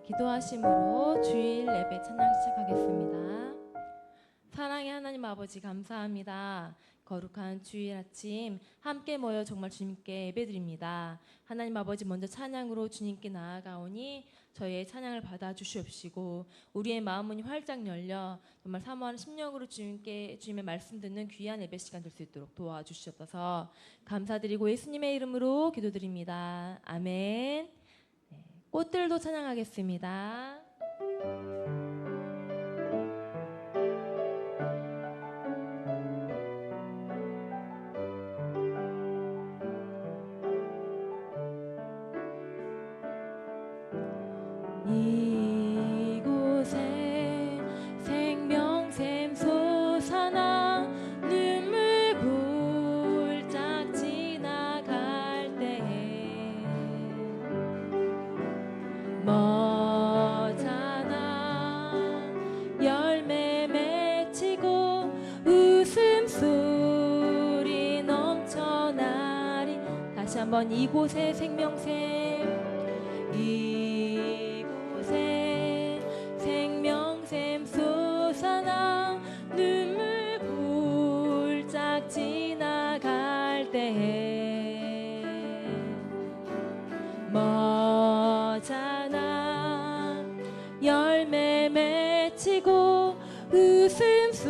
기도하심으로 주일 예배 찬양 시작하겠습니다. 사랑의 하나님 아버지 감사합니다. 거룩한 주일 아침 함께 모여 정말 주님께 예배드립니다. 하나님 아버지 먼저 찬양으로 주님께 나아가오니 저희의 찬양을 받아주시옵시고 우리의 마음문이 활짝 열려 정말 사모하는 심령으로 주님의 말씀 듣는 귀한 예배 시간 될 수 있도록 도와주시옵소서. 감사드리고 예수님의 이름으로 기도드립니다. 아멘. 꽃들도 찬양하겠습니다. 이곳에 생명샘 솟아나 눈물 골짝 지나갈 때에 머잖아 열매 맺히고 웃음소리 넘쳐나리. 다시 한번 이곳에 생명샘 생명샘 솟아나 눈물 골짝 지나갈 때에 머잖아 열매 맺히고 웃음소리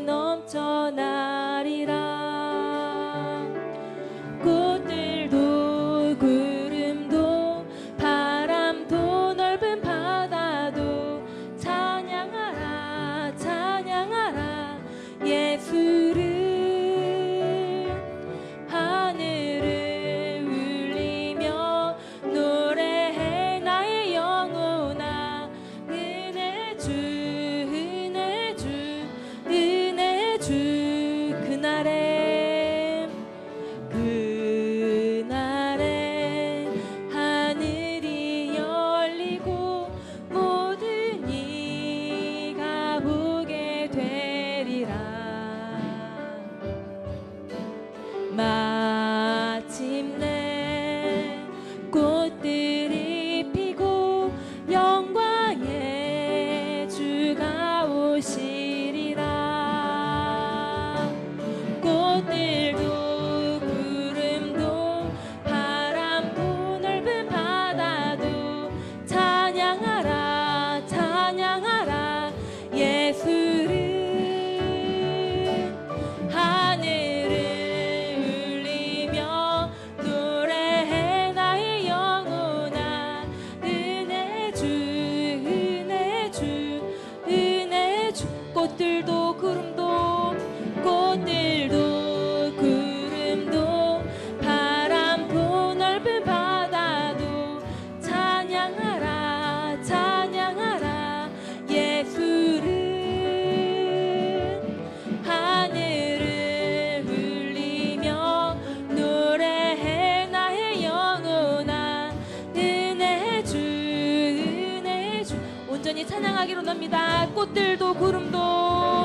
넘쳐나리라. 꽃들도 구름도 바람도 넓은 바다도 찬양하라 찬양하라 예수를. 하늘을 울리며 노래해 나의 영혼아. 은혜 주 은혜 주 은혜 주. 그날에 하늘이 열리고 모든 이가 보게 되리라. 마침내 꽃들이 피고 영광의 주가 오시리라. 꽃들도 구름도 바람도 넓은 바다도 찬양하라 찬양하라 예수를. 하늘을 울리며 노래해 나의 영혼아. 은혜 주 은혜 주 은혜 주. 꽃들도 구름도 바람도 넓은 바다도 찬양하라 찬양하라 예수를. 하늘을 울리며 노래해 나의 영혼아. 은혜 주 은혜 주. 온전히 찬양하기로 합니다. 꽃들도 구름도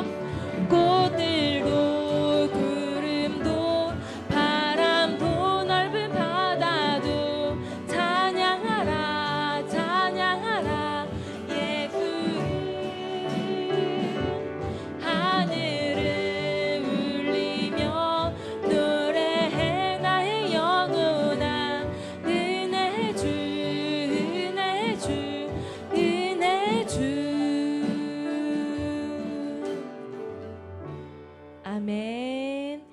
바람도 넓은 바다도 찬양하라 찬양하라 예수를. 하늘을 울리며 노래해 나의 영혼아. 은혜 주 은혜 주 은혜 주. 아멘.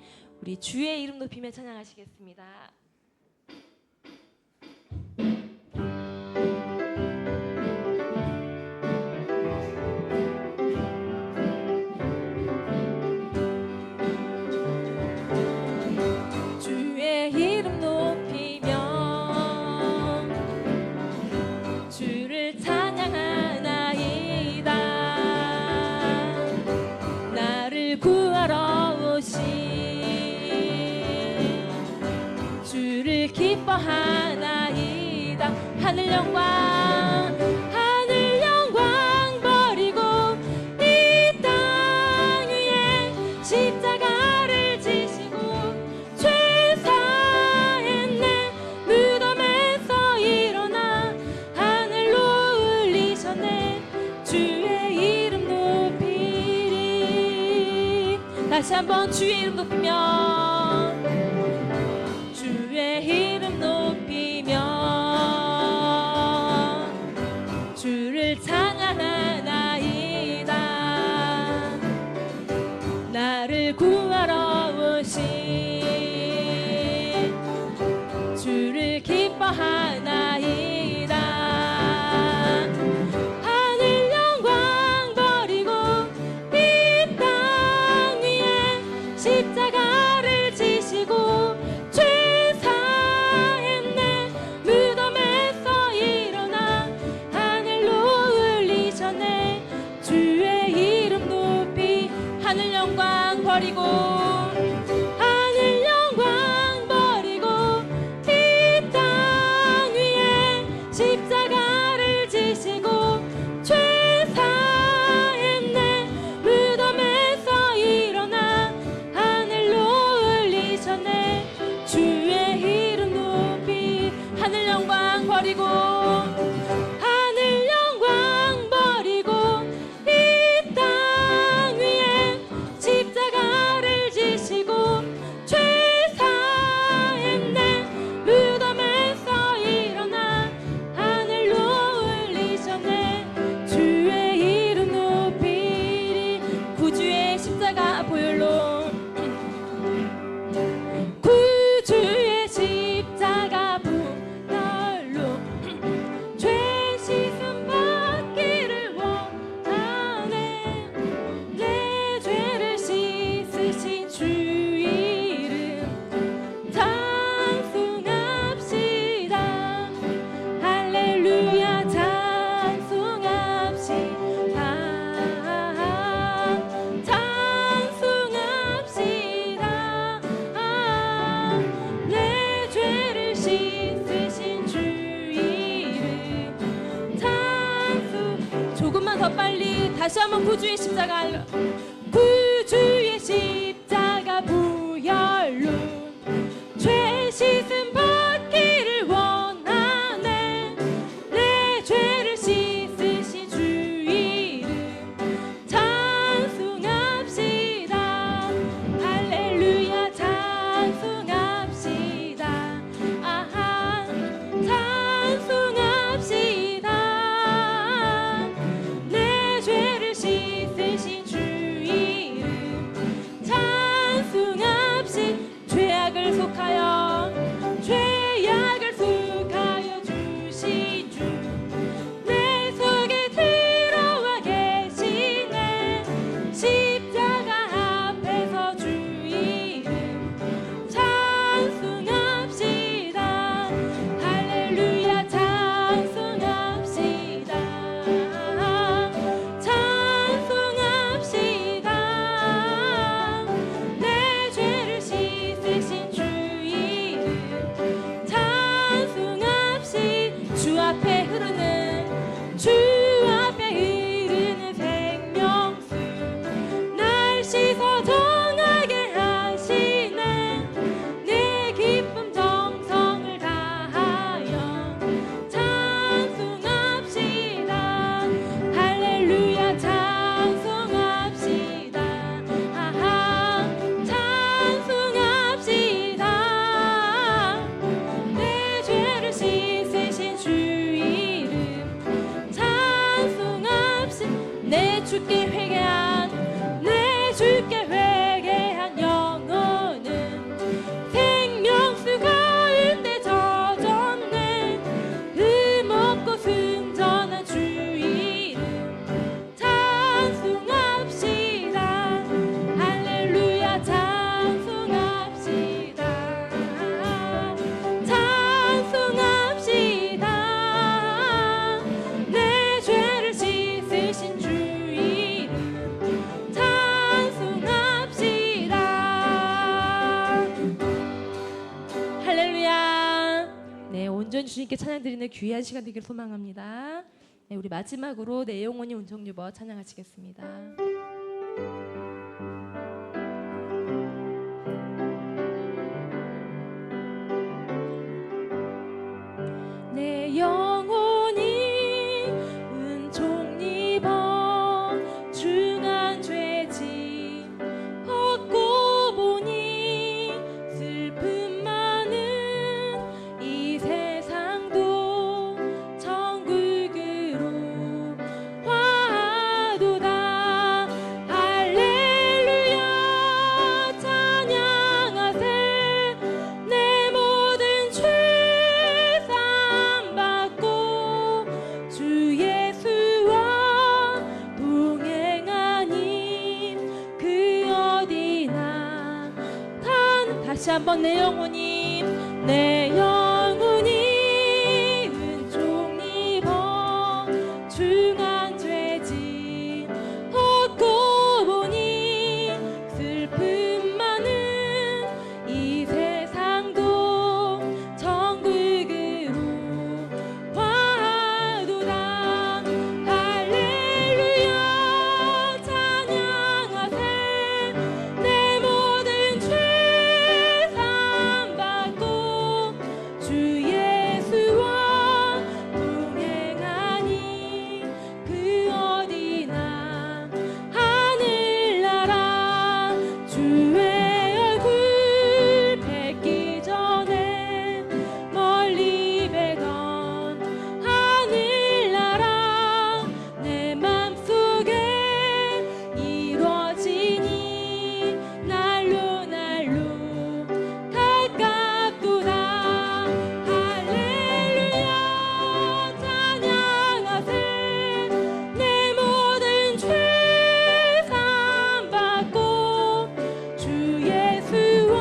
우리 주의 이름 높이며 찬양하시겠습니다. 주의 이름 높이며 주를 찬양하나이다. 나를 구하러 오신 주를 기뻐하나이다. 하늘 영광 버리고 이 땅 위에 십자가를 지시고 죄 사했네. 무덤에서 일어나 하늘 다시 한번 주의 이름 높이며 주의 이름 높이며 주를 찬양하나이다. 나를 구하러 오신 주를 기뻐하나이다. 하늘 영광 버리고 이 땅 위에 십자가를 지시고 죄 사했네. 무덤에서 일어나 하늘로 울리셨네. 주의 이름 높이 하늘 영광 버리고 하늘 영광 버리고 이 땅 위에 십자가를 지시고 죄 사했네. 무덤에서 일어나 하늘로 울리셨네. 주의 이름 높이 하늘 영광 버리고 하늘 영광 버리고 이 땅 위에 십자가를 지시고 죄 사했네. 무덤에서 일어나 하늘로 울리셨네. 주의 이름 높이리. 구주의 십자가 보혈로 구주의 십자가 보혈로 죄 씻음 받기를 원하네. 내 죄를 씻으신 주 이름 찬송합시다. 할렐루야 찬송합시다. 찬송합시다. 내 죄를 씻으신 주 이름 찬송. 조금만 더 빨리 다시 한번 구주의 십자가 구주의 십자가 보혈로 죄 씻음 받기를 원하네. 내 죄를 씻으신 주 이름 찬송합시다. 할렐루야 찬송합시다. 아하 찬송합시다. 내 죄를 씻으신 주 이름 찬송합시. 죄악을 속하여 죄악을 속하여 주신 주 내 속에 들어와 계시네. 십자가 앞에서 주 이름 찬송합시다. 할렐루야 찬송합시다. 찬송합시다. 내 죄를 씻으신 주 이름 찬송합시. 주 앞에 흐르는 주 앞에 흐르는 생명수 날 씻어 정하게 하시네. 내 기쁨 정성을 다하여 찬송합시다. 할렐루야 찬송합시다. 아하 찬송합시다. 내 죄를 씻으신 주 이름 찬송합시. 내 주께 회개한 영혼은 생명수 가운데 젖었네. 흠없고 순전한 주 이름 찬송합시다. 할렐루야 찬송합시다. 찬송합시다. 내 죄를 씻으신 주 이름 찬송합시다. 할렐루야. 네, 온전히 주님께 찬양드리는 귀한 시간 되기를 소망합니다. 네, 우리 마지막으로 내 영혼이 온종 유버 찬양하시겠습니다. 내 영혼이 은총 입어 중한 죄짐 얻고 한번 내 영혼이 은총 입어 중한 죄짐 벗고 보니 슬픔 많은 이 세상도 천국으로 와도다. 할렐루야 찬양하세. 내 모든 죄 사함받고 주 예수와 동행하니 그 어디나 하늘나라. 주의 얼굴 뵙기 전에 멀리 뵈던 하늘나라 내 맘속에 이루어지니 날로 날로 가깝도다. 할렐루야 찬양하세. 내 모든 죄 사함받고 주 예수와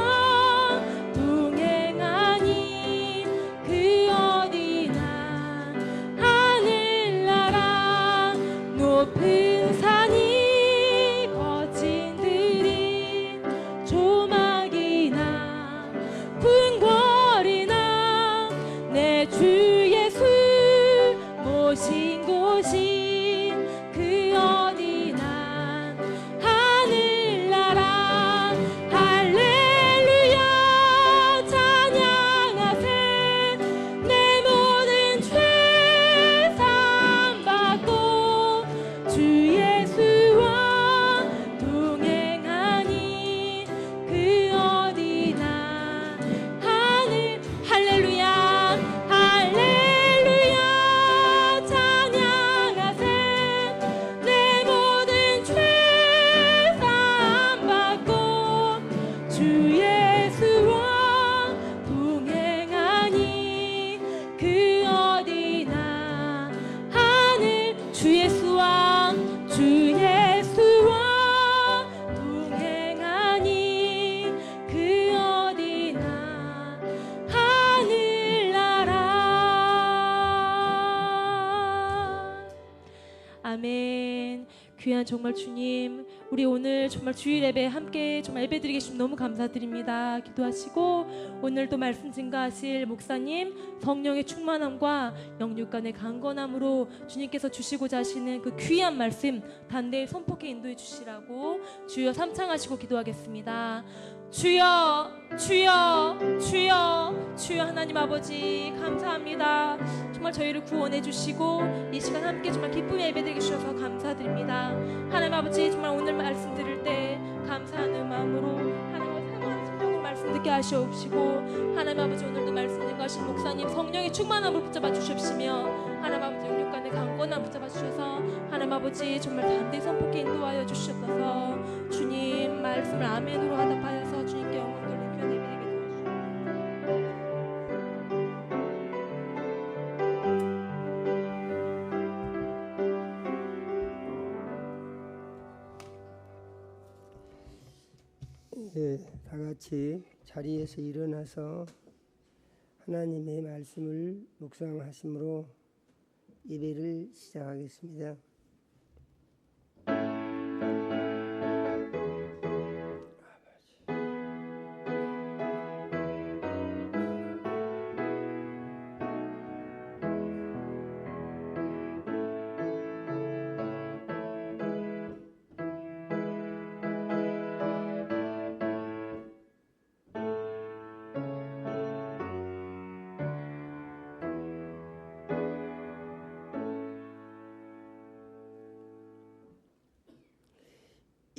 동행하니 그 어디나 하늘나라. 높은 산이 거친 들이 조막이나 궁궐이나 내 주 예수 모신 곳이 그 어디나 하늘나라. 할렐루야 찬양하세. 내 모든 죄 사함받고 주 예수와 동행하니 그 어디나 하늘. 할렐루야 할렐루야 찬양하세. 내 모든 죄 사함받고 주 예수와 동행하니 그 어디나 하늘. 주 예수와 동행하니 그 어디나 하늘나라. 아멘. 귀한 정말 주님, 우리 오늘 정말 주일 예배 함께 정말 예배드리게 주님 너무 감사드립니다. 기도하시고 오늘도 말씀 증가하실 목사님 성령의 충만함과 영육간의 강건함으로 주님께서 주시고자 하시는 그 귀한 말씀 단대히 선포케 인도해 주시라고 주여 삼창하시고 기도하겠습니다. 주여 주여 주여 주여. 하나님 아버지 감사합니다. 정말 저희를 구원해 주시고 이 시간 함께 정말 기쁨의 예배드리게 주셔서 감사드립니다. 하나님 아버지 정말 오늘 말씀 들을 때 감사하는 마음으로 하나님과 사모하는 심령으로 말씀 듣게 하시옵시고, 하나님 아버지 오늘도 말씀 증거하신 목사님 성령의 충만함을 붙잡아 주시옵시며, 하나님 아버지 영육간의 강건함 붙잡아 주셔서 하나님 아버지 정말 담대히 선포케 인도하여 주시옵소서. 주님 말씀을 아멘으로 화답하여서 주님께 영광 돌리며 예배드리게 다 같이 자리에서 일어나서 하나님의 말씀을 묵상하심으로 예배를 시작하겠습니다.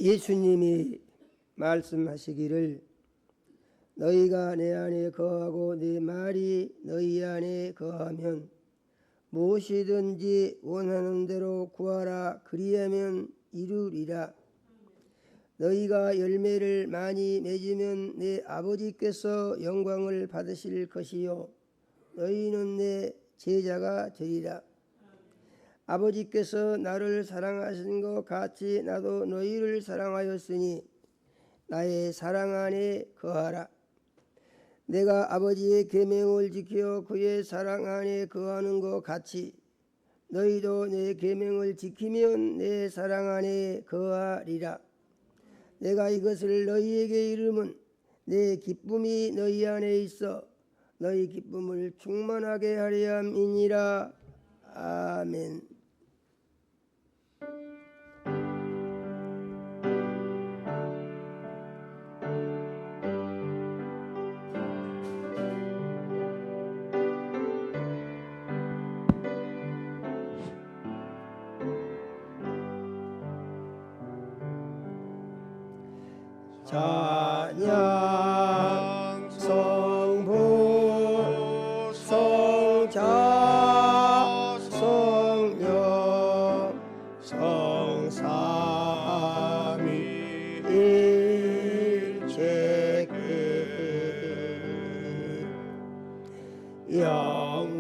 예수님이 말씀하시기를 너희가 내 안에 거하고 내 말이 너희 안에 거하면 무엇이든지 원하는 대로 구하라 그리하면 이루리라. 너희가 열매를 많이 맺으면 내 아버지께서 영광을 받으실 것이요 너희는 내 제자가 되리라. 아버지께서 나를 사랑하신 것 같이 나도 너희를 사랑하였으니 나의 사랑 안에 거하라. 내가 아버지의 계명을 지켜 그의 사랑 안에 거하는 것 같이 너희도 내 계명을 지키면 내 사랑 안에 거하리라. 내가 이것을 너희에게 이름은 내 기쁨이 너희 안에 있어 너희 기쁨을 충만하게 하려 함이니라. 아멘. 찬양 성부 성자 성령 성삼위일체 영원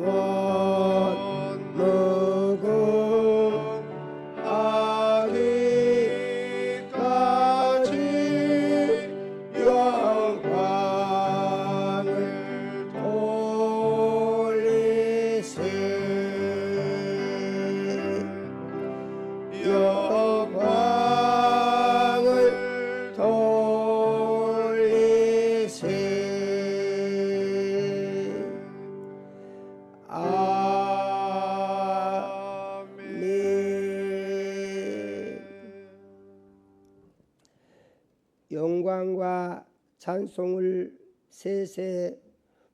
무궁하기까지 영광을 돌리세 영광을 돌리세. 아멘. 영광과 찬송을 세세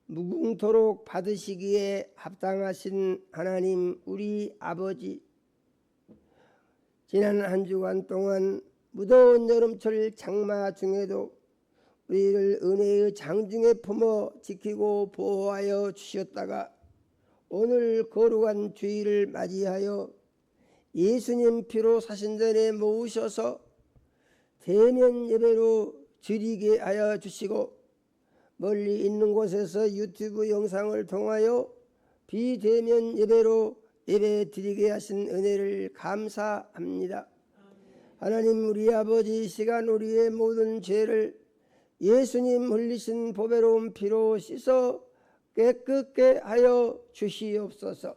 무궁토록 받으시기에 합당하신 하나님 우리 아버지, 지난 한 주간 동안 무더운 여름철 장마 중에도 우리를 은혜의 장중에 품어 지키고 보호하여 주셨다가 오늘 거룩한 주일을 맞이하여 예수님 피로 사신전에 모으셔서 대면 예배로 드리게 하여 주시고 멀리 있는 곳에서 유튜브 영상을 통하여 비대면 예배로 예배 드리게 하신 은혜를 감사합니다. 하나님 우리 아버지, 이 시간 우리의 모든 죄를 예수님 흘리신 보배로운 피로 씻어 깨끗게 하여 주시옵소서.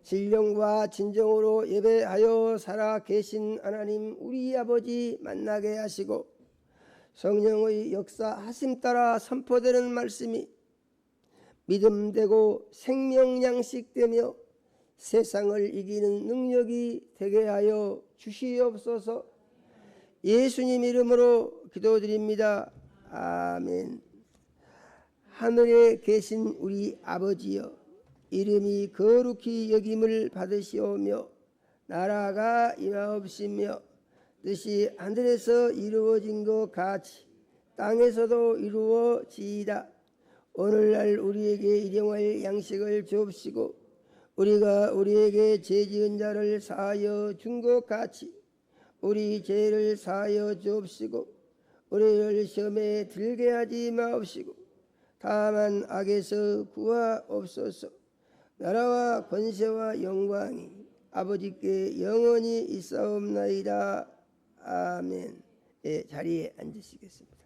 신령과 진정으로 예배하여 살아 계신 하나님 우리 아버지 만나게 하시고 성령의 역사하심 따라 선포되는 말씀이 믿음되고 생명양식되며 세상을 이기는 능력이 되게 하여 주시옵소서. 예수님 이름으로 기도드립니다. 아멘. 하늘에 계신 우리 아버지여, 이름이 거룩히 여김을 받으시오며 나라가 임하옵시며 뜻이 하늘에서 이루어진 것 같이 땅에서도 이루어지이다. 오늘날 우리에게 일용할 양식을 주옵시고 우리가 우리에게 죄지은 자를 사하여 준 것 같이 우리 죄를 사하여 주옵시고 우리를 시험에 들게 하지 마옵시고 다만 악에서 구하옵소서. 나라와 권세와 영광이 아버지께 영원히 있사옵나이다. 아멘. 예, 자리에 앉으시겠습니다.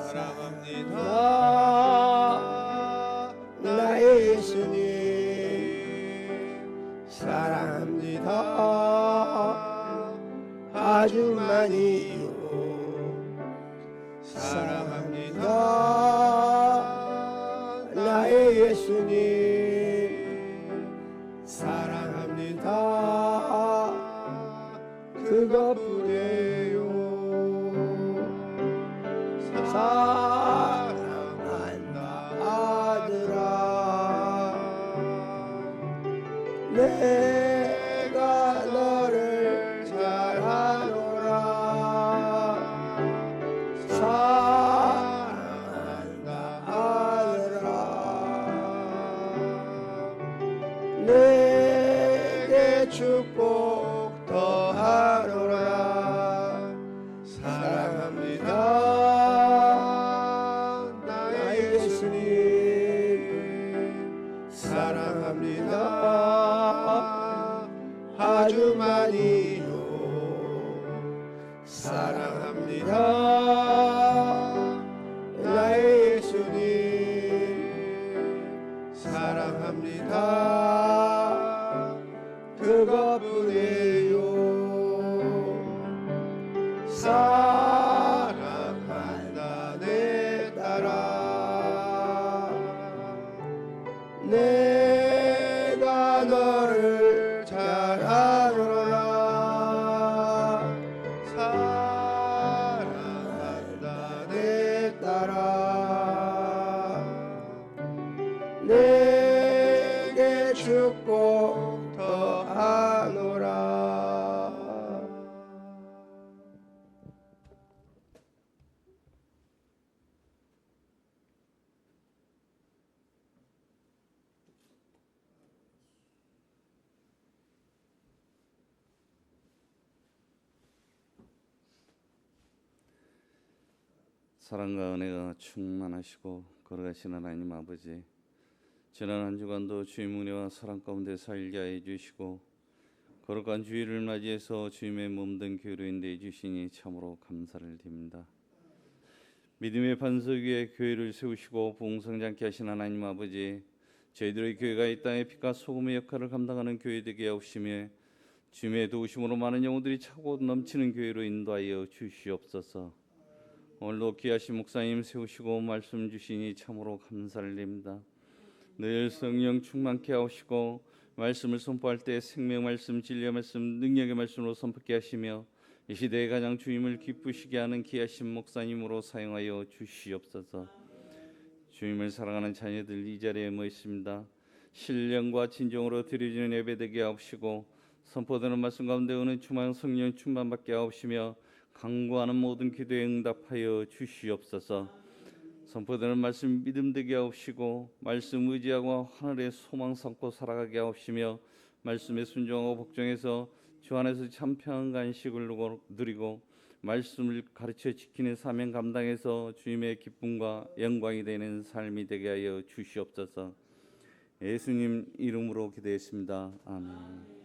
사랑합니다. 나의 예수님 사랑합니다. 아주 많이요 사랑합니다. 나의 예수님 사랑합니다. 그것뿐이에요. 사랑한다 아들아, 내가 너를 잘하노라. 사랑한다 아들아, 내게 축복 더하노라. 아니요 사랑합니다 나의 예수님 사랑합니다 그것뿐이에요 사랑한다 내 딸아 내가 너를 잘 알아라 사랑한다 내 딸아 내게 축복 더하노라. 사랑과 은혜가 충만하시고 거룩하신 하나님 아버지, 지난 한 주간도 주님 은혜와 사랑 가운데 살게 하여 주시고 거룩한 주일을 맞이해서 주님의 몸된 교회로 인도해 주시니 참으로 감사를 드립니다. 믿음의 반석 위에 교회를 세우시고 부흥성장케 하신 하나님 아버지, 저희들의 교회가 이 땅의 빛과 소금의 역할을 감당하는 교회 되게 하옵시며 주님의 도우심으로 많은 영혼들이 차고 넘치는 교회로 인도하여 주시옵소서. 오늘도 귀하신 목사님 세우시고 말씀 주시니 참으로 감사를 드립니다. 늘 성령 충만케 하시고 말씀을 선포할 때 생명 말씀, 진리의 말씀, 능력의 말씀으로 선포케 하시며 이 시대에 가장 주님을 기쁘시게 하는 귀하신 목사님으로 사용하여 주시옵소서. 주님을 사랑하는 자녀들 이 자리에 모여 있습니다. 신령과 진정으로 드려지는 예배 되게 하옵시고 선포되는 말씀 가운데 오는 충만 성령 충만받게 하옵시며 간구하는 모든 기도에 응답하여 주시옵소서. 선포되는 말씀 믿음 되게 하옵시고 말씀 의지하고 하늘의 소망 삼고 살아가게 하옵시며 말씀에 순종하고 복종해서 주 안에서 참 평안 간식을 누리고 말씀을 가르쳐 지키는 사명 감당해서 주님의 기쁨과 영광이 되는 삶이 되게 하여 주시옵소서. 예수님 이름으로 기도했습니다. 아멘.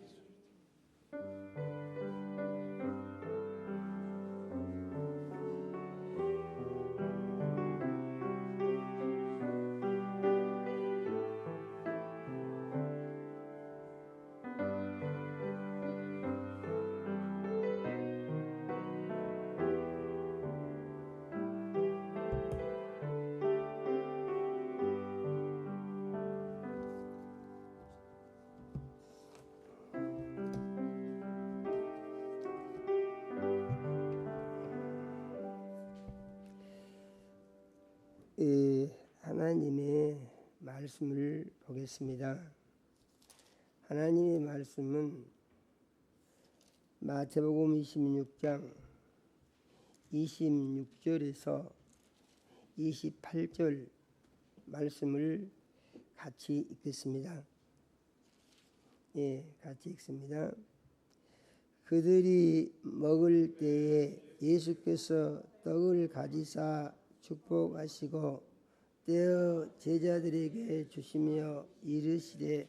하나님의 말씀을 보겠습니다. 하나님의 말씀은 마태복음 26장 26절에서 28절 말씀을 같이 읽겠습니다. 같이 읽습니다. 그들이 먹을 때에 예수께서 떡을 가지사 축복하시고 떼어 제자들에게 주시며 이르시되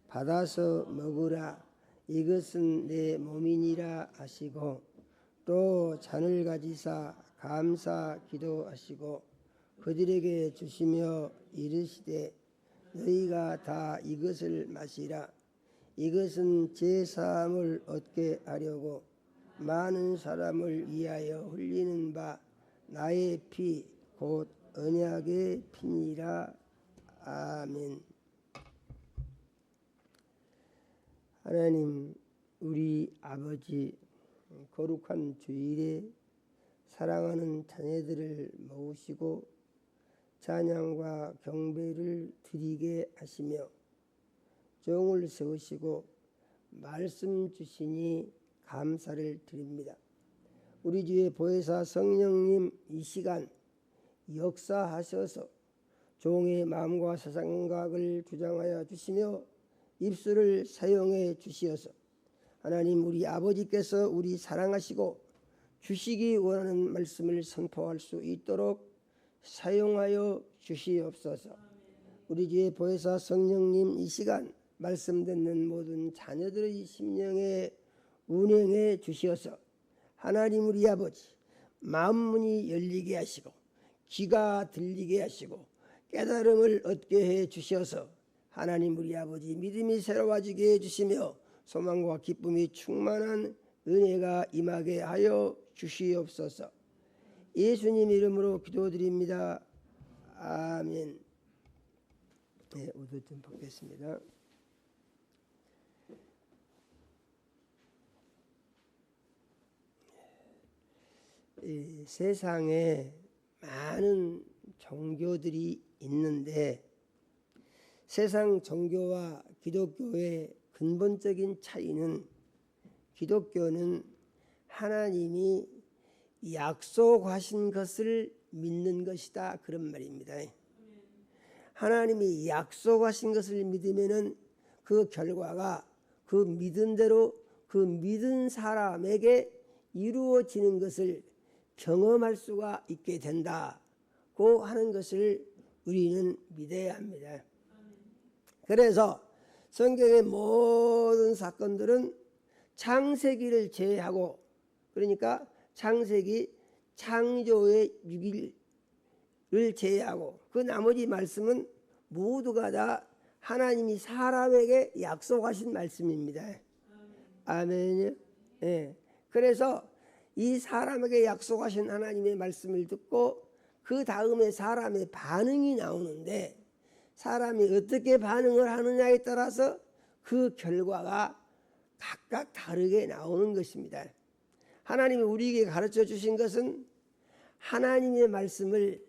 받아서 먹으라 이것은 내 몸이니라 하시고 또 잔을 가지사 감사 기도하시고 그들에게 주시며 이르시되 너희가 다 이것을 마시라 이것은 제 사함을 얻게 하려고 많은 사람을 위하여 흘리는 바 나의 피 곧 언약의 피니라. 아멘. 하나님 우리 아버지, 거룩한 주일에 사랑하는 자녀들을 모으시고 찬양과 경배를 드리게 하시며 종을 세우시고 말씀 주시니 감사를 드립니다. 우리 주의 보혜사 성령님 이 시간 역사하셔서 종의 마음과 생각을 주장하여 주시며 입술을 사용해 주시어서 하나님 우리 아버지께서 우리 사랑하시고 주시기 원하는 말씀을 선포할 수 있도록 사용하여 주시옵소서. 우리 주의 보혜사 성령님 이 시간 말씀 듣는 모든 자녀들의 심령에 운행해 주시어서 하나님 우리 아버지 마음문이 열리게 하시고 귀가 들리게 하시고 깨달음을 얻게 해 주셔서 하나님 우리 아버지 믿음이 새로워지게 해 주시며 소망과 기쁨이 충만한 은혜가 임하게 하여 주시옵소서. 예수님 이름으로 기도드립니다. 아멘. 네, 옷을 좀 벗겠습니다. 이 세상에 많은 종교들이 있는데 세상 종교와 기독교의 근본적인 차이는 기독교는 하나님이 약속하신 것을 믿는 것이다 그런 말입니다. 하나님이 약속하신 것을 믿으면은 그 결과가 그 믿은 대로 그 믿은 사람에게 이루어지는 것을 경험할 수가 있게 된다고 하는 것을 우리는 믿어야 합니다. 그래서 성경의 모든 사건들은 창세기를 제외하고 그러니까 창세기 창조의 6일을 제외하고 그 나머지 말씀은 모두가 다 하나님이 사람에게 약속하신 말씀입니다. 아멘이요. 예. 그래서 이 사람에게 약속하신 하나님의 말씀을 듣고 그 다음에 사람의 반응이 나오는데 사람이 어떻게 반응을 하느냐에 따라서 그 결과가 각각 다르게 나오는 것입니다. 하나님이 우리에게 가르쳐 주신 것은 하나님의 말씀을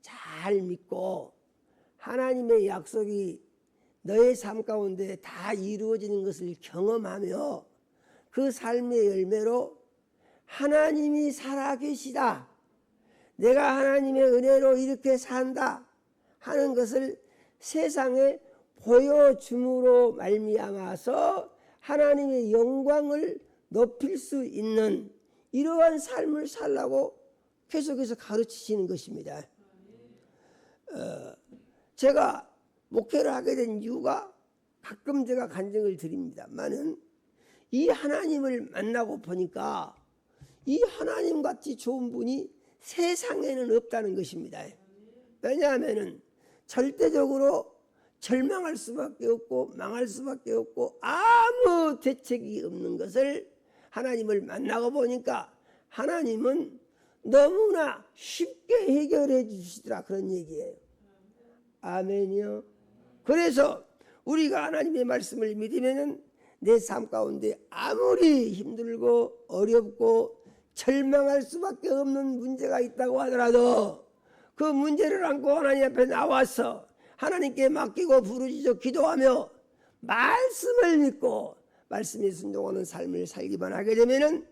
잘 믿고 하나님의 약속이 너의 삶 가운데 다 이루어지는 것을 경험하며 그 삶의 열매로 하나님이 살아계시다, 내가 하나님의 은혜로 이렇게 산다 하는 것을 세상에 보여줌으로 말미암아서 하나님의 영광을 높일 수 있는 이러한 삶을 살라고 계속해서 가르치시는 것입니다. 제가 목회를 하게 된 이유가 가끔 제가 간증을 드립니다만은 이 하나님을 만나고 보니까 이 하나님같이 좋은 분이 세상에는 없다는 것입니다. 왜냐하면 절대적으로 절망할 수밖에 없고 망할 수밖에 없고 아무 대책이 없는 것을 하나님을 만나고 보니까 하나님은 너무나 쉽게 해결해 주시더라 그런 얘기예요. 아멘이요. 그래서 우리가 하나님의 말씀을 믿으면 내 삶 가운데 아무리 힘들고 어렵고 절망할 수밖에 없는 문제가 있다고 하더라도 그 문제를 안고 하나님 앞에 나와서 하나님께 맡기고 부르짖어 기도하며 말씀을 믿고 말씀에 순종하는 삶을 살기만 하게 되면은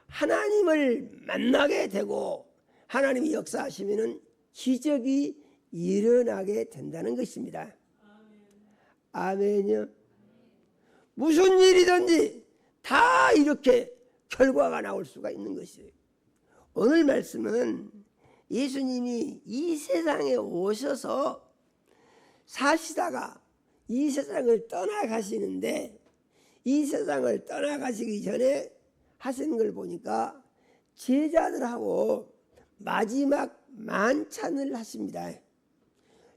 하나님을 만나게 되고 하나님이 역사하시면은 기적이 일어나게 된다는 것입니다. 아멘이요. 무슨 일이든지 다 이렇게 결과가 나올 수가 있는 것이에요. 오늘 말씀은 예수님이 이 세상에 오셔서 사시다가 이 세상을 떠나가시는데 이 세상을 떠나가시기 전에 하시는 걸 보니까 제자들하고 마지막 만찬을 하십니다.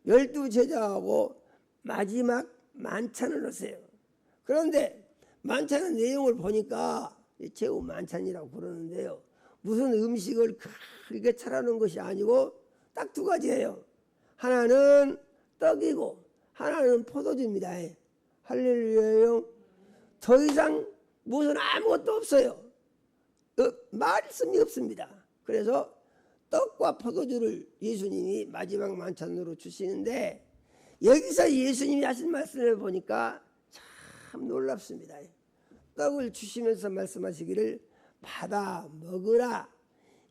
12 제자하고 마지막 만찬을 하세요. 그런데 만찬의 내용을 보니까 제우 만찬이라고 그러는데요, 무슨 음식을 크게 차려놓은 것이 아니고 딱 두 가지예요. 하나는 떡이고 하나는 포도주입니다. 할렐루야요. 더 이상 무슨 아무것도 없어요. 말씀이 없습니다. 그래서 떡과 포도주를 예수님이 마지막 만찬으로 주시는데 여기서 예수님이 하신 말씀을 보니까 참 놀랍습니다. 떡을 주시면서 말씀하시기를 받아 먹으라,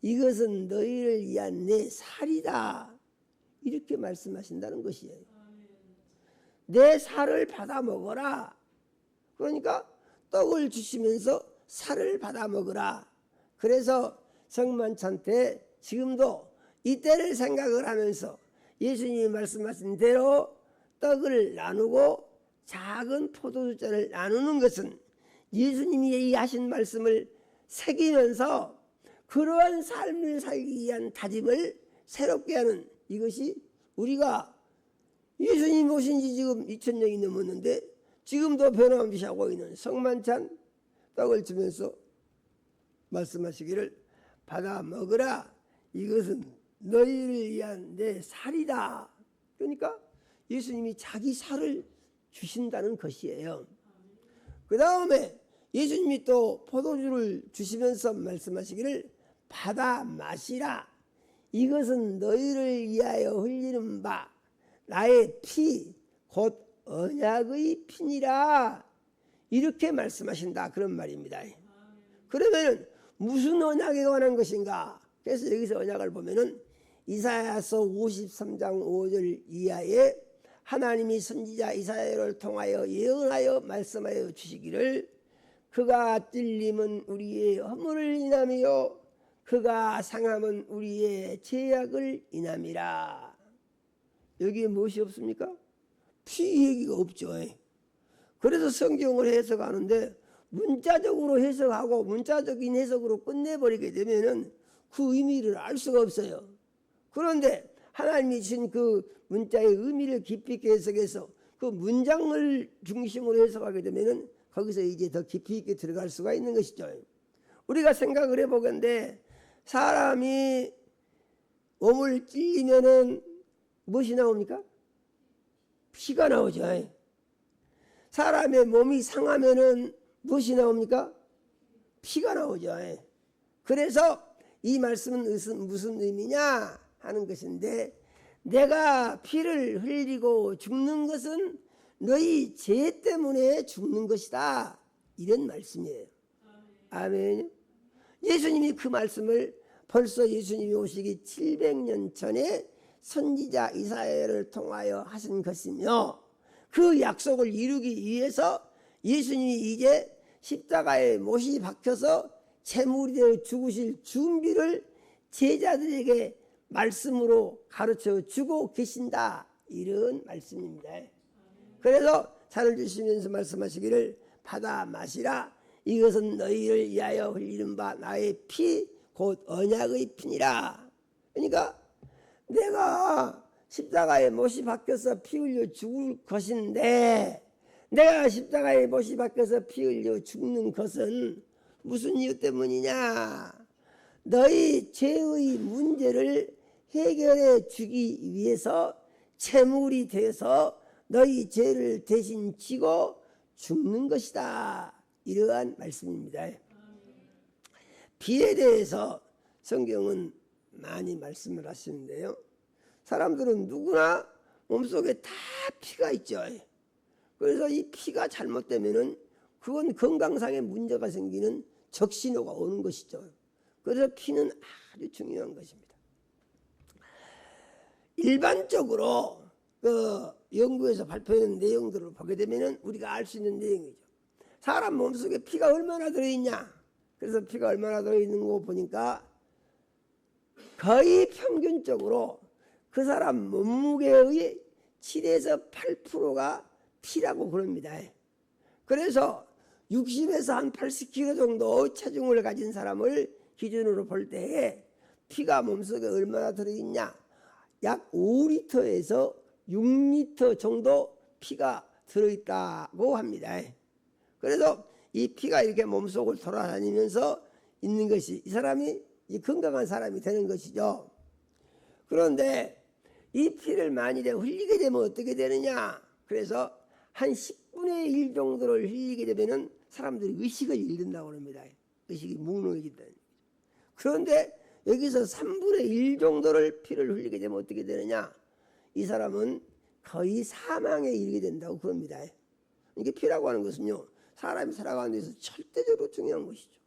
이것은 너희를 위한 내 살이다, 이렇게 말씀하신다는 것이에요. 내 살을 받아 먹어라. 그러니까 떡을 주시면서 살을 받아 먹으라. 그래서 성만찬 때 지금도 이때를 생각을 하면서 예수님이 말씀하신 대로 떡을 나누고 작은 포도주잔을 나누는 것은 예수님이 이 하신 말씀을 새기면서 그러한 삶을 살기 위한 다짐을 새롭게 하는, 이것이 우리가 예수님 오신 지 지금 2000년이 넘었는데 지금도 변함없이 하고 있는 성만찬 떡을 주면서 말씀하시기를 받아 먹으라, 이것은 너희를 위한 내 살이다. 그러니까 예수님이 자기 살을 주신다는 것이에요. 그 다음에 예수님이 또 포도주를 주시면서 말씀하시기를 받아 마시라, 이것은 너희를 위하여 흘리는 바 나의 피 곧 언약의 피니라, 이렇게 말씀하신다, 그런 말입니다. 그러면 무슨 언약에 관한 것인가? 그래서 여기서 언약을 보면은 이사야서 53장 5절 이하에 하나님이 선지자 이사야를 통하여 예언하여 말씀하여 주시기를 그가 찔림은 우리의 허물을 인함이요 그가 상함은 우리의 죄악을 인함이라. 여기에 무엇이 없습니까? 피 얘기가 없죠. 그래서 성경을 해석하는데 문자적으로 해석하고 문자적인 해석으로 끝내버리게 되면은 그 의미를 알 수가 없어요. 그런데 하나님이 주신 그 문자의 의미를 깊이 있게 해석해서 그 문장을 중심으로 해석하게 되면은 거기서 이제 더 깊이 있게 들어갈 수가 있는 것이죠. 우리가 생각을 해보건대 사람이 몸을 찔리면은 무엇이 나옵니까? 피가 나오죠. 사람의 몸이 상하면은 무엇이 나옵니까? 피가 나오죠. 그래서 이 말씀은 무슨 의미냐 하는 것인데, 내가 피를 흘리고 죽는 것은 너희 죄 때문에 죽는 것이다, 이런 말씀이에요. 아멘. 예수님이 그 말씀을 벌써 예수님이 오시기 700년 전에 선지자 이사야를 통하여 하신 것이며, 그 약속을 이루기 위해서 예수님이 이제 십자가에 못이 박혀서 제물이 되어 죽으실 준비를 제자들에게 말씀으로 가르쳐 주고 계신다, 이런 말씀입니다. 그래서 잔을 주시면서 말씀하시기를 받아 마시라, 이것은 너희를 위하여 흘리는 바 나의 피 곧 언약의 피니라. 그러니까 내가 십자가에 못이 박혀서 피 흘려 죽을 것인데, 내가 십자가에 못이 박혀서 피 흘려 죽는 것은 무슨 이유 때문이냐? 너희 죄의 문제를 해결해 주기 위해서 제물이 되어서 너희 죄를 대신 지고 죽는 것이다, 이러한 말씀입니다. 피에 대해서 성경은 많이 말씀을 하시는데요, 사람들은 누구나 몸속에 다 피가 있죠. 그래서 이 피가 잘못되면은 그건 건강상의 문제가 생기는 적신호가 오는 것이죠. 그래서 피는 아주 중요한 것입니다. 일반적으로 그 연구에서 발표하는 내용들을 보게 되면은 우리가 알 수 있는 내용이죠. 사람 몸속에 피가 얼마나 들어있냐? 그래서 피가 얼마나 들어있는 거 보니까 거의 평균적으로 그 사람 몸무게의 7에서 8%가 피라고 그럽니다. 그래서 60에서 한 80kg 정도 체중을 가진 사람을 기준으로 볼 때에 피가 몸속에 얼마나 들어있냐? 약 5리터에서 6리터 정도 피가 들어있다고 합니다. 그래서 이 피가 이렇게 몸속을 돌아다니면서 있는 것이 이 사람이 건강한 사람이 되는 것이죠. 그런데 이 피를 만일에 흘리게 되면 어떻게 되느냐? 그래서 한 10분의 1 정도를 흘리게 되면은 사람들이 의식을 잃는다고 합니다. 의식이 무너지다. 그런데 여기서 3분의 1 정도를 피를 흘리게 되면 어떻게 되느냐? 이 사람은 거의 사망에 이르게 된다고 그럽니다. 이게 피라고 하는 것은요, 사람이 살아가는 데서 절대적으로 중요한 것이죠.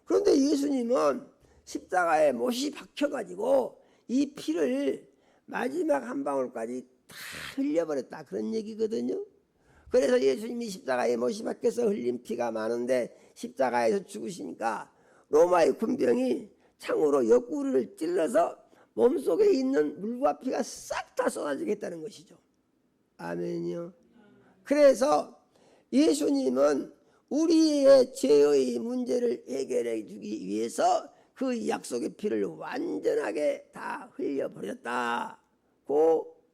그런데 예수님은 십자가에 못이 박혀가지고 이 피를 마지막 한 방울까지 다 흘려버렸다, 그런 얘기거든요. 그래서 예수님이 십자가에 못이 박혀서 흘린 피가 많은데 십자가에서 죽으시니까 로마의 군병이 창으로 옆구리를 찔러서 몸속에 있는 물과 피가 싹 다 쏟아지겠다는 것이죠. 아멘이요. 그래서 예수님은 우리의 죄의 문제를 해결해 주기 위해서 그 약속의 피를 완전하게 다 흘려버렸다고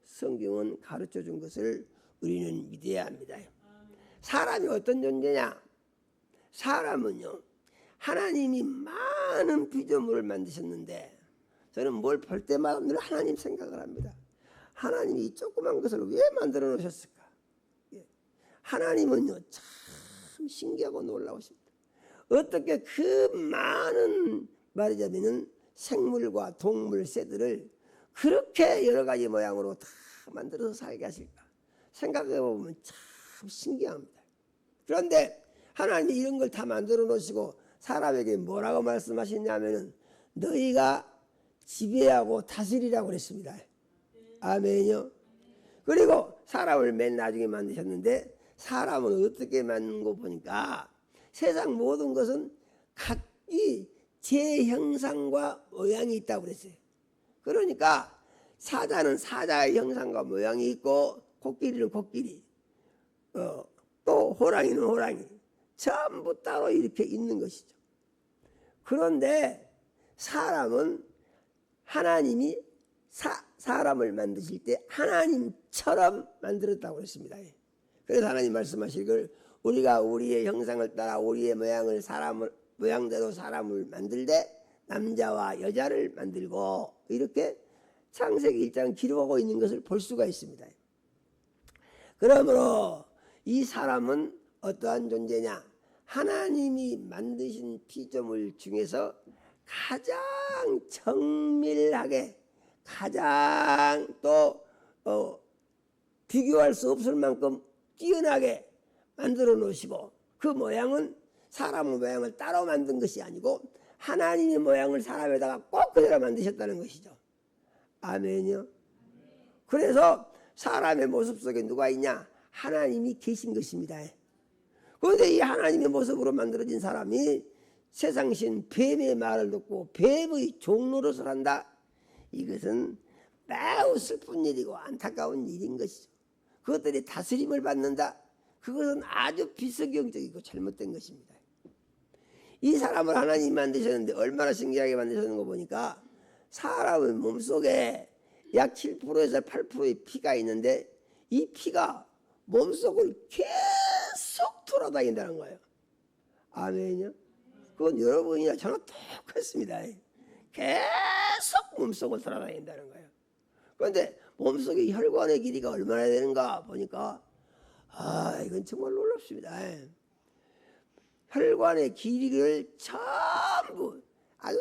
성경은 가르쳐 준 것을 우리는 믿어야 합니다. 사람이 어떤 존재냐? 사람은요, 하나님이 많은 피조물을 만드셨는데 저는 뭘 볼 때마다 늘 하나님 생각을 합니다. 하나님이 이 조그만 것을 왜 만들어 놓으셨을까? 하나님은요 참 신기하고 놀라우십니다. 어떻게 그 많은 말하자면 생물과 동물, 새들을 그렇게 여러 가지 모양으로 다 만들어서 살게 하실까? 생각해 보면 참 신기합니다. 그런데 하나님이 이런 걸 다 만들어 놓으시고 사람에게 뭐라고 말씀하셨냐면은 너희가 지배하고 다스리라고 그랬습니다. 아멘요. 그리고 사람을 맨 나중에 만드셨는데 사람은 어떻게 만든 거 보니까 세상 모든 것은 각기 제 형상과 모양이 있다고 그랬어요. 그러니까 사자는 사자의 형상과 모양이 있고 코끼리는 코끼리, 또 호랑이는 호랑이, 전부 따로 이렇게 있는 것이죠. 그런데 사람은 하나님이 사람을 만드실 때 하나님처럼 만들었다고 했습니다. 그래서 하나님 말씀하시길 우리가 우리의 형상을 따라 우리의 모양대로 사람을 만들되 남자와 여자를 만들고 이렇게 창세기 1장 기록하고 있는 것을 볼 수가 있습니다. 그러므로 이 사람은 어떠한 존재냐? 하나님이 만드신 피조물 중에서 가장 정밀하게 가장 또 비교할 수 없을 만큼 뛰어나게 만들어 놓으시고 그 모양은 사람의 모양을 따로 만든 것이 아니고 하나님의 모양을 사람에다가 꼭 그대로 만드셨다는 것이죠. 아멘요. 그래서 사람의 모습 속에 누가 있냐? 하나님이 계신 것입니다. 그런데 이 하나님의 모습으로 만들어진 사람이 세상신 뱀의 말을 듣고 뱀의 종노릇을 한다. 이것은 매우 슬픈 일이고 안타까운 일인 것이죠. 그것들이 다스림을 받는다. 그것은 아주 비성경적이고 잘못된 것입니다. 이 사람을 하나님이 만드셨는데 얼마나 신기하게 만드셨는 거 보니까 사람의 몸속에 약 7%에서 8%의 피가 있는데 이 피가 몸속을 계속 돌아다닌다는 거예요. 아멘요. 그건 여러분이나 저나 똑같습니다. 계속 몸속을 돌아다닌다는 거예요. 그런데 몸속의 혈관의 길이가 얼마나 되는가 보니까 이건 정말 놀랍습니다. 혈관의 길이를 전부 아주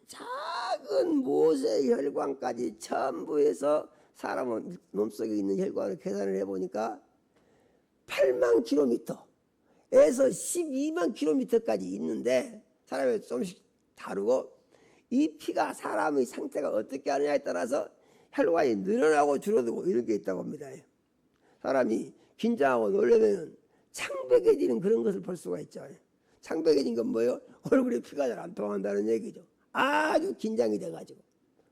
작은 모세 혈관까지 전부 해서 사람 몸속에 있는 혈관을 계산을 해보니까 8만 킬로미터에서 12만 킬로미터까지 있는데 사람이 조금씩 다르고 이 피가 사람의 상태가 어떻게 하느냐에 따라서 혈관이 늘어나고 줄어들고 이런 게 있다고 합니다. 사람이 긴장하고 놀라면 창백해지는 그런 것을 볼 수가 있죠. 창백해진 건 뭐예요? 얼굴에 피가 잘 안 통한다는 얘기죠. 아주 긴장이 돼가지고.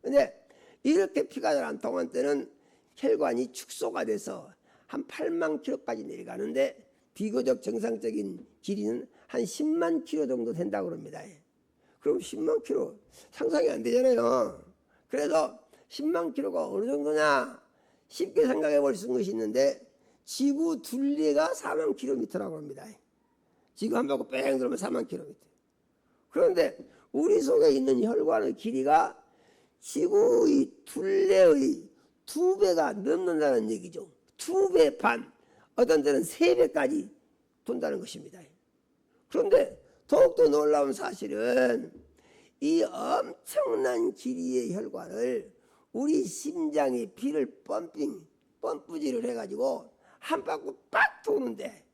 근데 이렇게 피가 잘 안 통한 때는 혈관이 축소가 돼서 한 8만 킬로까지 내려가는데 비교적 정상적인 길이는 한 10만 킬로 정도 된다고 합니다. 그럼 10만 킬로 상상이 안 되잖아요. 그래서 10만 킬로가 어느 정도냐? 쉽게 생각해 볼 수 있는 것이 있는데 지구 둘레가 4만 킬로미터라고 합니다. 지구 한 바퀴 뺑 돌면 4만 킬로미터. 그런데 우리 속에 있는 혈관의 길이가 지구의 둘레의 2배가 넘는다는 얘기죠. 2배 반, 어떤 데는 3배까지 돈다는 것입니다. 그런데 더욱더 놀라운 사실은 이 엄청난 길이의 혈관을 우리 심장에 피를 펌프질을 해가지고 한 바퀴 빡 도는데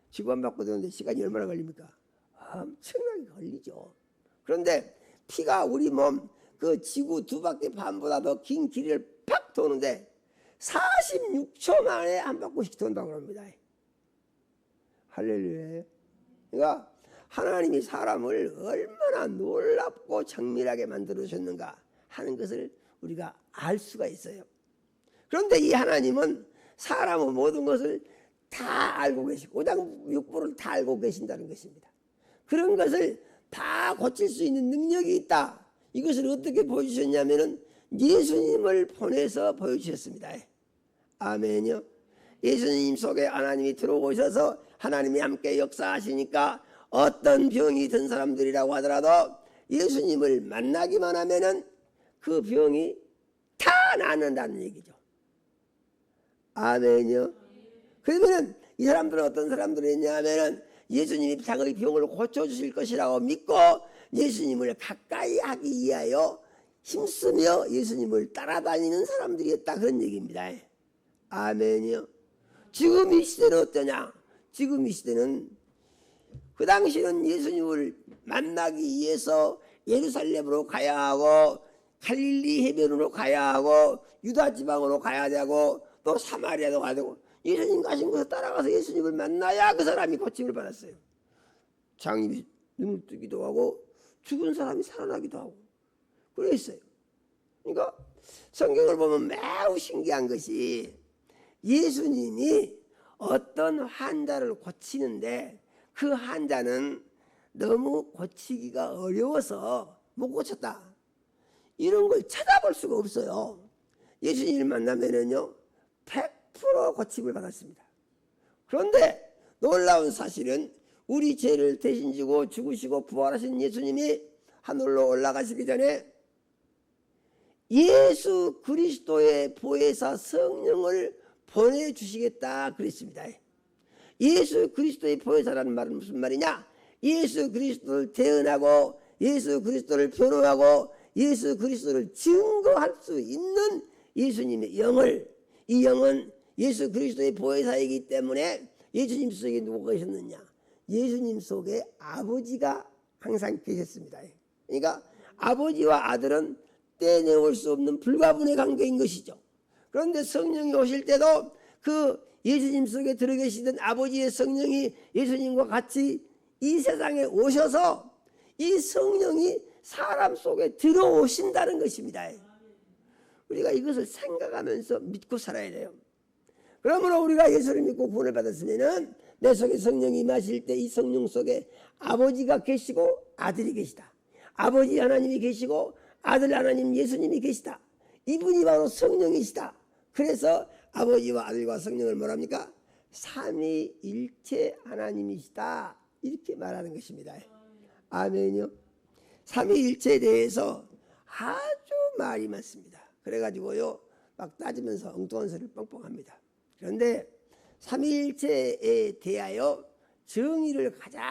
지구 한 바퀴 도는데 시간이 얼마나 걸립니까? 엄청나게 걸리죠. 그런데 피가 우리 몸 그 지구 2바퀴 반보다 더 긴 길이를 팍 도는데 46초 만에 한 바퀴씩 돈다고 합니다. 할렐루야. 그러니까 하나님이 사람을 얼마나 놀랍고 정밀하게 만들어주셨는가 하는 것을 우리가 알 수가 있어요. 그런데 이 하나님은 사람의 모든 것을 다 알고 계시고 오장육부를 다 알고 계신다는 것입니다. 그런 것을 다 고칠 수 있는 능력이 있다. 이것을 어떻게 보여주셨냐면은 예수님을 보내서 보여주셨습니다. 아멘요. 예수님 속에 하나님이 들어오셔서 하나님이 함께 역사하시니까 어떤 병이 든 사람들이라고 하더라도 예수님을 만나기만 하면은 그 병이 다 낫는다는 얘기죠. 아멘요. 그러면은 이 사람들은 어떤 사람들이냐 하면은 예수님이 자기의 병을 고쳐주실 것이라고 믿고 예수님을 가까이 하기 위하여 힘쓰며 예수님을 따라다니는 사람들이었다, 그런 얘기입니다. 아멘이요. 지금 이 시대는 어떠냐? 지금 이 시대는 그 당시는 예수님을 만나기 위해서 예루살렘으로 가야 하고 갈릴리 해변으로 가야 하고 유다 지방으로 가야 되고 또 사마리아도 가야 되고 예수님 가신 곳에 따라가서 예수님을 만나야 그 사람이 고침을 받았어요. 장님이 눈을 뜨기도 하고 죽은 사람이 살아나기도 하고 그랬어요. 그러니까 성경을 보면 매우 신기한 것이 예수님이 어떤 환자를 고치는데 그 환자는 너무 고치기가 어려워서 못 고쳤다, 이런 걸 찾아볼 수가 없어요. 예수님을 만나면은요 100% 고침을 받았습니다. 그런데 놀라운 사실은 우리 죄를 대신 지고 죽으시고 부활하신 예수님이 하늘로 올라가시기 전에 예수 그리스도의 보혜사 성령을 보내주시겠다 그랬습니다. 예수 그리스도의 보혜사라는 말은 무슨 말이냐? 예수 그리스도를 대언하고 예수 그리스도를 변호하고 예수 그리스도를 증거할 수 있는 예수님의 영을, 이 영은 예수 그리스도의 보혜사이기 때문에 예수님 속에 누가 계셨느냐? 예수님 속에 아버지가 항상 계셨습니다. 그러니까 아버지와 아들은 떼내올 수 없는 불가분의 관계인 것이죠. 그런데 성령이 오실 때도 그 예수님 속에 들어계시던 아버지의 성령이 예수님과 같이 이 세상에 오셔서 이 성령이 사람 속에 들어오신다는 것입니다. 우리가 이것을 생각하면서 믿고 살아야 돼요. 그러므로 우리가 예수를 믿고 구원을 받았으면은 내 속에 성령이 임하실 때 이 성령 속에 아버지가 계시고 아들이 계시다. 아버지 하나님이 계시고 아들 하나님 예수님이 계시다. 이분이 바로 성령이시다. 그래서 아버지와 아들과 성령을 뭐랍니까? 삼위일체 하나님이시다, 이렇게 말하는 것입니다. 아멘요. 삼위일체에 대해서 아주 말이 많습니다. 그래가지고요 막 따지면서 엉뚱한 소리를 뻥뻥합니다. 그런데 삼위일체에 대하여 정의를 가장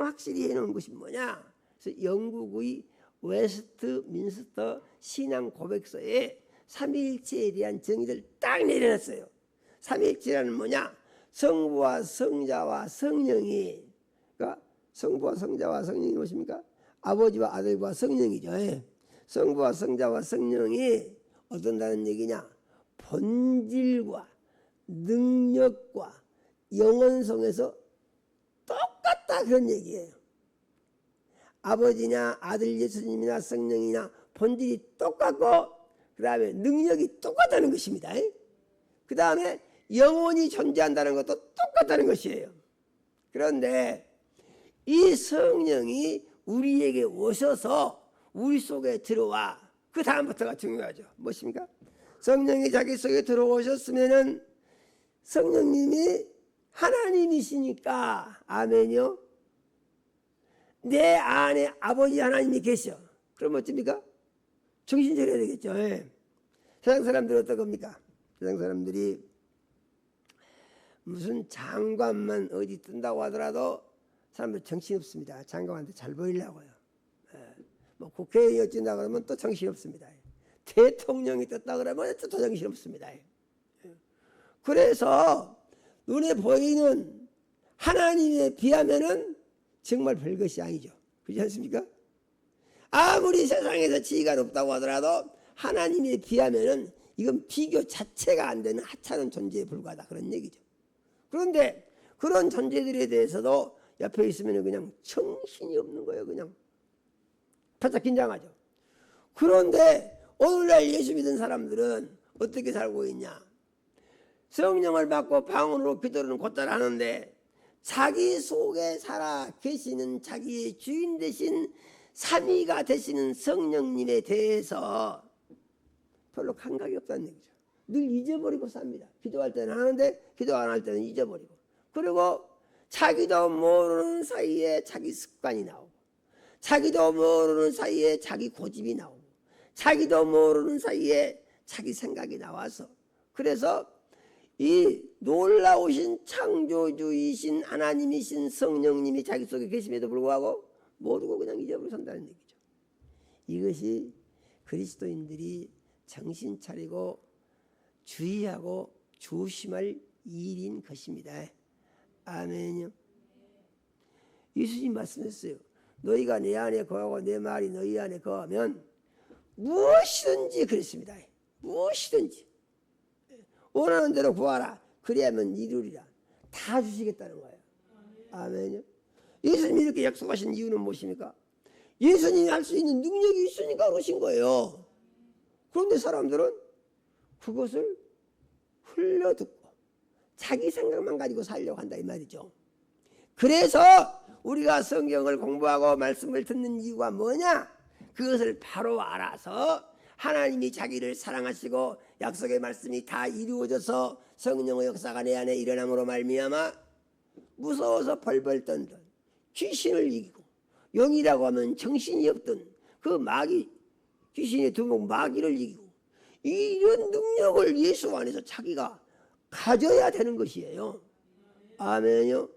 확실히 해놓은 것이 뭐냐? 그래서 영국의 웨스트민스터 신앙 고백서에 삼위일체에 대한 정의를 딱 내려놨어요. 삼위일체라는 뭐냐? 성부와 성자와 성령이, 그러니까 성부와 성자와 성령이 무엇입니까? 아버지와 아들과 성령이죠. 성부와 성자와 성령이 어떤다는 얘기냐? 본질과 능력과 영원성에서 똑같다, 그런 얘기예요. 아버지냐 아들 예수님이나 성령이나 본질이 똑같고 그 다음에 능력이 똑같다는 것입니다. 그 다음에 영원히 존재한다는 것도 똑같다는 것이에요. 그런데 이 성령이 우리에게 오셔서 우리 속에 들어와, 그 다음부터가 중요하죠. 무엇입니까? 성령이 자기 속에 들어오셨으면은 성령님이 하나님이시니까, 아멘요, 내 안에 아버지 하나님이 계셔. 그럼 어쩝니까? 정신 차려야 되겠죠. 세상 사람들은 어떤 겁니까? 세상 사람들이 무슨 장관만 어디 뜬다고 하더라도 사람들 정신 없습니다. 장관한테 잘 보이려고요. 뭐 국회의원이 어쩐다 그러면 또 정신 없습니다. 대통령이 떴다 그러면 또 정신 없습니다. 그래서 눈에 보이는 하나님에 비하면은 정말 별것이 아니죠. 그렇지 않습니까? 아무리 세상에서 지위가 높다고 하더라도 하나님에 비하면은 이건 비교 자체가 안 되는 하찮은 존재에 불과하다, 그런 얘기죠. 그런데 그런 존재들에 대해서도 옆에 있으면 그냥 정신이 없는 거예요. 그냥 바짝 긴장하죠. 그런데 오늘날 예수 믿은 사람들은 어떻게 살고 있냐? 성령을 받고 방언으로 기도를 곧잘 하는데 자기 속에 살아 계시는 자기의 주인 되신 삼위가 되시는 성령님에 대해서 별로 감각이 없다는 얘기죠. 늘 잊어버리고 삽니다. 기도할 때는 하는데 기도 안 할 때는 잊어버리고, 그리고 자기도 모르는 사이에 자기 습관이 나오고, 자기도 모르는 사이에 자기 고집이 나오고, 자기도 모르는 사이에 자기 생각이 나와서, 그래서 이 놀라우신 창조주이신 하나님이신 성령님이 자기 속에 계심에도 불구하고 모르고 그냥 잊어버리고 산다는 얘기죠. 이것이 그리스도인들이 정신 차리고 주의하고 조심할 일인 것입니다. 아멘요. 예수님 말씀했어요. 너희가 내 안에 거하고 내 말이 너희 안에 거하면 무엇이든지 그랬습니다. 무엇이든지 원하는 대로 구하라. 그래야만 이루리라. 다 주시겠다는 거예요. 아멘요. 예수님이 이렇게 약속하신 이유는 무엇입니까? 예수님이 할 수 있는 능력이 있으니까 그러신 거예요. 그런데 사람들은 그것을 흘려듣고 자기 생각만 가지고 살려고 한다 이 말이죠. 그래서 우리가 성경을 공부하고 말씀을 듣는 이유가 뭐냐? 그것을 바로 알아서 하나님이 자기를 사랑하시고 약속의 말씀이 다 이루어져서 성령의 역사가 내 안에 일어남으로 말미암아 무서워서 벌벌 떨던 귀신을 이기고, 영이라고 하면 정신이 없던 그 마귀, 귀신의 두목 마귀를 이기고, 이런 능력을 예수 안에서 자기가 가져야 되는 것이에요. 아멘요.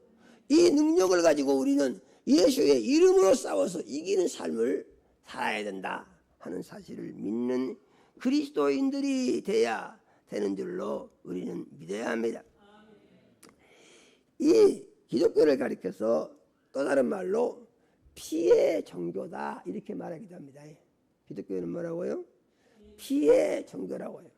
이 능력을 가지고 우리는 예수의 이름으로 싸워서 이기는 삶을 살아야 된다 하는 사실을 믿는 그리스도인들이 돼야 되는 줄로 우리는 믿어야 합니다. 이 기독교를 가리켜서 또 다른 말로 피의 종교다 이렇게 말하기도 합니다. 기독교는 뭐라고요? 피의 종교라고 해요.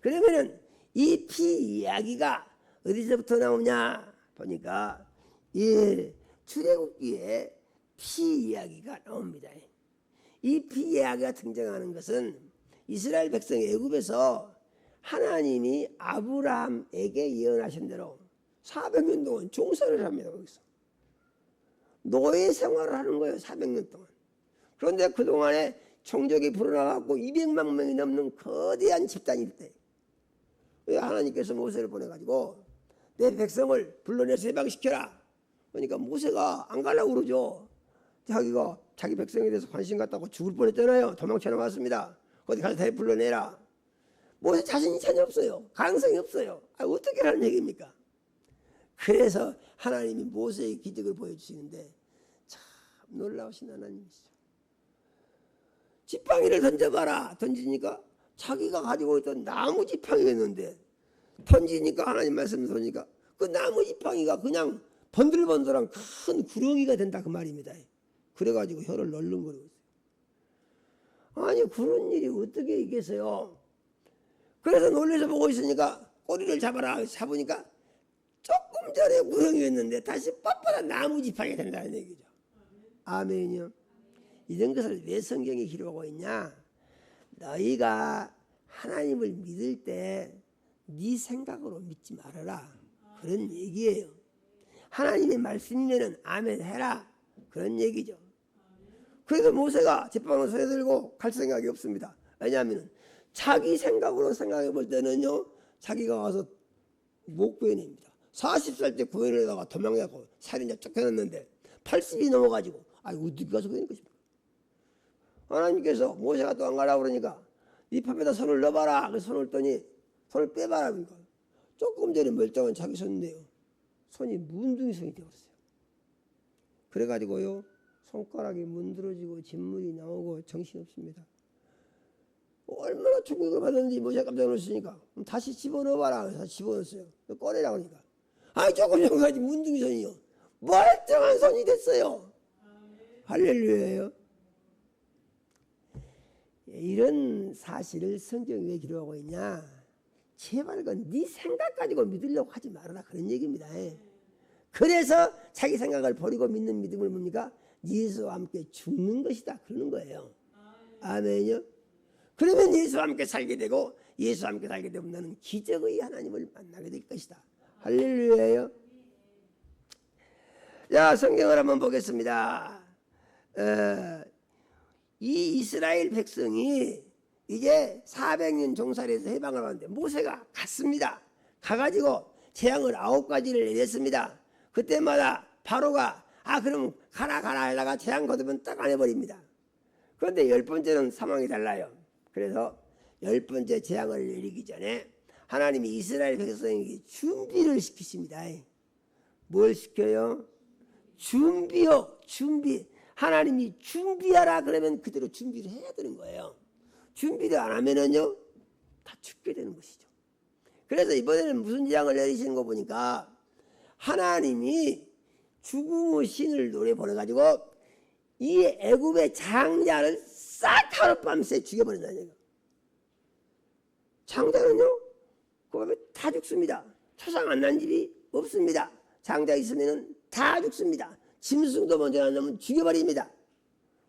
그러면은 이 피 이야기가 어디서부터 나오냐 보니까 이 출애굽기에 피 이야기가 나옵니다. 이 피 이야기가 등장하는 것은 이스라엘 백성이 애굽에서 하나님이 아브라함에게 예언하신 대로 400년 동안 종살이를 합니다. 거기서 노예 생활을 하는 거예요. 400년 동안. 그런데 그동안에 총적이 불어나갖고 200만 명이 넘는 거대한 집단일 때 하나님께서 모세를 보내가지고 내 백성을 불러내서 해방시켜라. 그러니까 모세가 안 가려고 그러죠. 자기가 자기 백성에 대해서 관심 갖다고 죽을 뻔했잖아요. 도망쳐 나왔습니다. 어디 가서 다 불러내라. 모세 자신이 전혀 없어요. 가능성이 없어요. 어떻게 하는 얘기입니까? 그래서 하나님이 모세의 기적을 보여주시는데 참 놀라우신 하나님이시죠. 지팡이를 던져봐라. 던지니까 자기가 가지고 있던 나무 지팡이였는데 던지니까 하나님 말씀 들으니까 그 나무 지팡이가 그냥 번들번들한 큰 구렁이가 된다 그 말입니다. 그래가지고 혀를 널렁거리고 있어요. 아니 그런 일이 어떻게 있겠어요? 그래서 놀라서 보고 있으니까 꼬리를 잡아라. 잡으니까 조금 전에 구렁이였는데 다시 빳빳한 나무 지팡이가 된다는 얘기죠. 아멘이요. 이런 것을 왜 성경에 기록하고 있냐? 너희가 하나님을 믿을 때 네 생각으로 믿지 말아라. 그런 얘기예요. 하나님의 말씀이면은 아멘 해라. 그런 얘기죠. 그래서 모세가 지팡이를 손에 들고 갈 생각이 없습니다. 왜냐하면 자기 생각으로 생각해 볼 때는요, 자기가 와서 못 구해냅니다. 40살 때 구해를 하다가 도망가고 살인자 쫓겨났는데 80이 넘어가지고 어디 가서 구해낼 것입니까? 하나님께서 모세가 또 안 가라고 그러니까 네 팝에다 손을 넣어봐라. 그래서 손을 떠니 손을 빼봐라. 그러니까 조금 전에 멀쩡한 자기 손인데요, 손이 문둥이 손이 되었어요. 그래가지고요 손가락이 문드러지고 진물이 나오고 정신없습니다. 얼마나 충격을 받았는지 모세가 깜짝 놀랐으니까 다시 집어넣어봐라. 그래서 다시 집어넣었어요. 꺼내라 그러니까 조금 전까지 문둥이 손이요 멀쩡한 손이 됐어요. 할렐루야예요. 이런 사실을 성경에 왜 기록하고 있냐? 제발 그건 네 생각 가지고 믿으려고 하지 말아라 그런 얘기입니다. 그래서 자기 생각을 버리고 믿는 믿음을 뭡니까? 예수와 함께 죽는 것이다 그러는 거예요. 아멘요. 그러면 예수와 함께 살게 되고 예수와 함께 살게 되면 너는 기적의 하나님을 만나게 될 것이다. 할렐루야예요. 자, 성경을 한번 보겠습니다. 이 이스라엘 백성이 이제 400년 종살이에서 해방을 하는데 모세가 갔습니다. 가가지고 재앙을 9가지를 내렸습니다. 그때마다 바로가 그럼 가라 하다가 재앙 거두면 딱 안 해버립니다. 그런데 10번째는 상황이 달라요. 그래서 10번째 재앙을 내리기 전에 하나님이 이스라엘 백성에게 준비를 시키십니다. 뭘 시켜요? 준비요. 준비. 하나님이 준비하라 그러면 그대로 준비를 해야 되는 거예요. 준비를 안 하면은요 다 죽게 되는 것이죠. 그래서 이번에는 무슨 재앙을 내리시는 거 보니까 하나님이 죽음의 신을 노래 보내가지고 이 애굽의 장자를 싹 하룻밤새 죽여버린다는 얘기예요. 장자는요 그 밤에 다 죽습니다. 초상 안 난 집이 없습니다. 장자 있으면은 다 죽습니다. 짐승도 먼저 안 나면 죽여버립니다.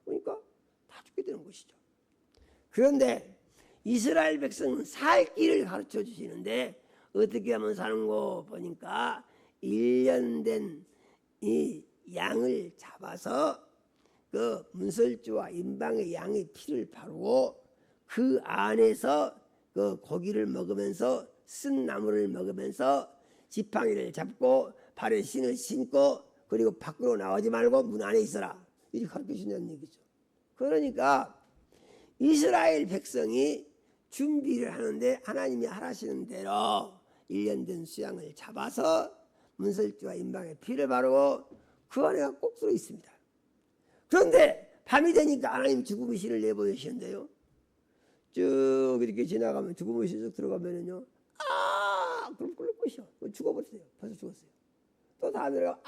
그러니까 다 죽게 되는 것이죠. 그런데 이스라엘 백성은 살 길을 가르쳐 주시는데 어떻게 하면 사는 거 보니까 1년 된 이 양을 잡아서 그 문설주와 임방의 양의 피를 바르고 그 안에서 그 고기를 먹으면서 쓴 나물을 먹으면서 지팡이를 잡고 발에 신을 신고 그리고 밖으로 나오지 말고 문 안에 있어라. 이렇게 가르쳐 주신다는 얘기죠. 그러니까 이스라엘 백성이 준비를 하는데 하나님이 하라시는 대로 1년 된 수양을 잡아서 문설주와 임방에 피를 바르고 그 안에가 꼭 들어 있습니다. 그런데 밤이 되니까 하나님 죽음의 신을 내보내시는데요. 쭉 이렇게 지나가면 죽음의 신 쭉 들어가면은요. 그럼 꿀 것이요. 죽어버렸어요. 벌써 죽었어요. 또 다 내려가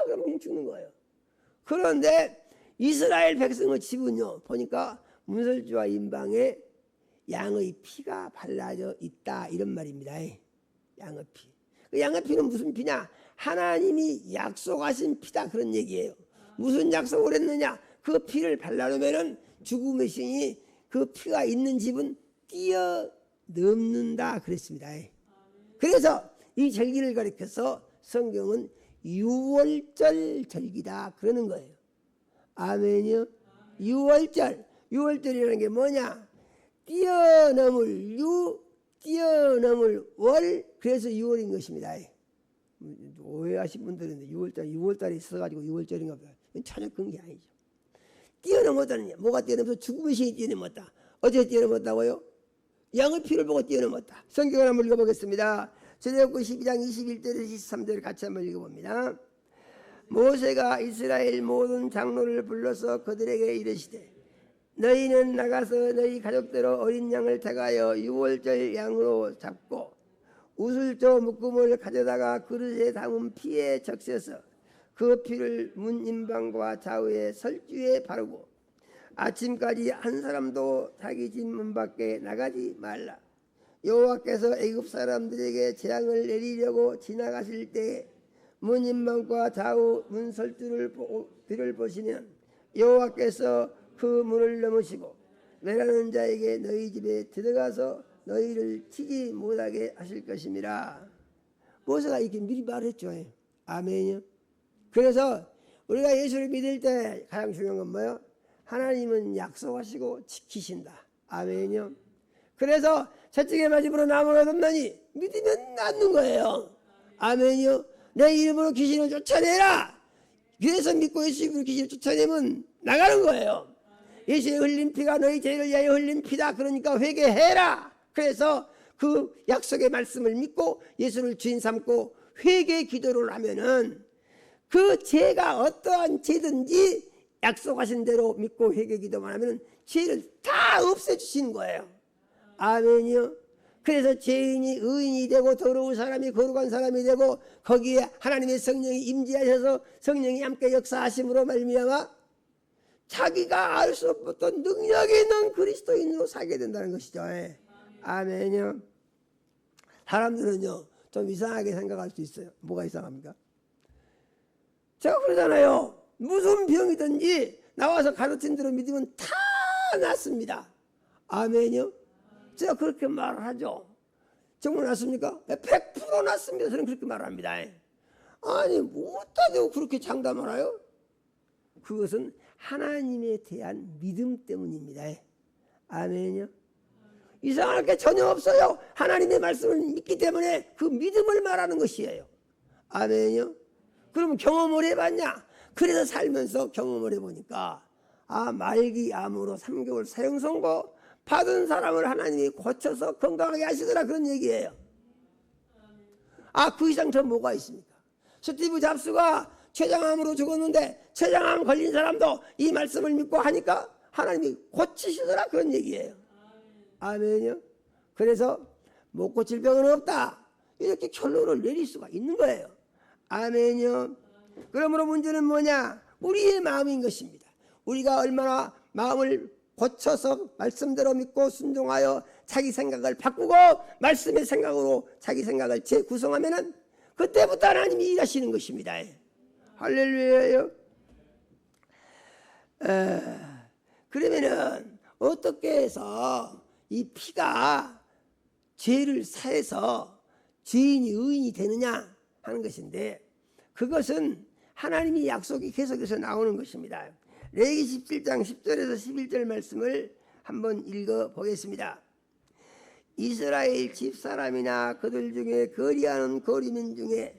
그럼 죽는 거예요. 그런데 이스라엘 백성의 집은요 보니까 문설주와 임방에 양의 피가 발라져 있다 이런 말입니다. 양의 피. 그 양의 피는 무슨 피냐? 하나님이 약속하신 피다 그런 얘기예요. 무슨 약속을 했느냐? 그 피를 발라놓으면은 죽음의 신이 그 피가 있는 집은 뛰어넘는다 그랬습니다. 그래서 이 절기를 가리켜서 성경은 6월절 절기다 그러는 거예요. 아멘이요. 6월절이라는 게 뭐냐? 뛰어넘을 월, 그래서 6월인 것입니다. 오해하신 분들은 6월달에 있어가지고 6월절인가 보다. 전혀 그런 게 아니죠. 뛰어넘었다는 게 뭐가 뛰어넘어서 죽음의 신이 뛰어넘었다. 어떻게 뛰어넘었다고요? 양의 피를 보고 뛰어넘었다. 성경을 한번 읽어보겠습니다. 출애굽기 12장 21절에서 23절을 같이 한번 읽어봅니다. 모세가 이스라엘 모든 장로를 불러서 그들에게 이르시되 너희는 나가서 너희 가족대로 어린 양을 택하여 6월절 양으로 잡고 우슬조 묶음을 가져다가 그릇에 담은 피에 적셔서 그 피를 문 임방과 좌우에 설주에 바르고 아침까지 한 사람도 자기 집 문 밖에 나가지 말라. 여호와께서 애굽 사람들에게 재앙을 내리려고 지나가실 때 문 임방과 좌우 문 설주를 뒤를 보시면 여호와께서 그 문을 넘으시고 외라는 자에게 너희 집에 들어가서 너희를 치지 못하게 하실 것임이라. 모세가 이렇게 미리 말했죠. 아멘이요. 그래서 우리가 예수를 믿을 때 가장 중요한 건 뭐예요? 하나님은 약속하시고 지키신다. 아멘이요. 그래서 채찍에 맞음으로 나무를 얻었나니 믿으면 낫는 거예요. 아멘이요. 내 이름으로 귀신을 쫓아내라. 그래서 믿고 예수 이름으로 귀신을 쫓아내면 나가는 거예요. 예수의 흘린 피가 너희 죄를 위하여 흘린 피다. 그러니까 회개해라. 그래서 그 약속의 말씀을 믿고 예수를 주인 삼고 회개 기도를 하면은 그 죄가 어떠한 죄든지 약속하신 대로 믿고 회개 기도만 하면은 죄를 다 없애주시는 거예요. 아멘이요. 그래서 죄인이 의인이 되고 더러운 사람이 거룩한 사람이 되고 거기에 하나님의 성령이 임재하셔서 성령이 함께 역사하심으로 말미암아 자기가 알 수 없었던 능력이 있는 그리스도인으로 살게 된다는 것이죠. 아멘요. 사람들은요 좀 이상하게 생각할 수 있어요. 뭐가 이상합니까? 제가 그러잖아요. 무슨 병이든지 나와서 가르친 대로 믿으면 다 낫습니다. 아멘요. 제가 그렇게 말을 하죠. 정말 낫습니까? 100% 낫습니다. 저는 그렇게 말합니다. 아니 못다 대고 그렇게 장담을 해요? 그것은 하나님에 대한 믿음 때문입니다. 아멘요. 이상할 게 전혀 없어요. 하나님의 말씀을 믿기 때문에 그 믿음을 말하는 것이에요. 아멘요. 그럼 경험을 해봤냐? 그래서 살면서 경험을 해보니까 말기 암으로 3개월 사형 선고 받은 사람을 하나님이 고쳐서 건강하게 하시더라, 그런 얘기예요. 그 이상 더 뭐가 있습니까? 스티브 잡스가 췌장암으로 죽었는데 췌장암 걸린 사람도 이 말씀을 믿고 하니까 하나님이 고치시더라, 그런 얘기예요. 아멘요. 그래서 못 고칠 병은 없다, 이렇게 결론을 내릴 수가 있는 거예요. 아멘요. 그러므로 문제는 뭐냐? 우리의 마음인 것입니다. 우리가 얼마나 마음을 고쳐서 말씀대로 믿고 순종하여 자기 생각을 바꾸고 말씀의 생각으로 자기 생각을 재구성하면은 그때부터 하나님이 일하시는 것입니다. 할렐루야예요. 그러면은 어떻게 해서 이 피가 죄를 사해서 죄인이 의인이 되느냐 하는 것인데, 그것은 하나님이 약속이 계속해서 나오는 것입니다. 레위기 17장 10절에서 11절 말씀을 한번 읽어보겠습니다. 이스라엘 집사람이나 그들 중에 거리하는 거리민 중에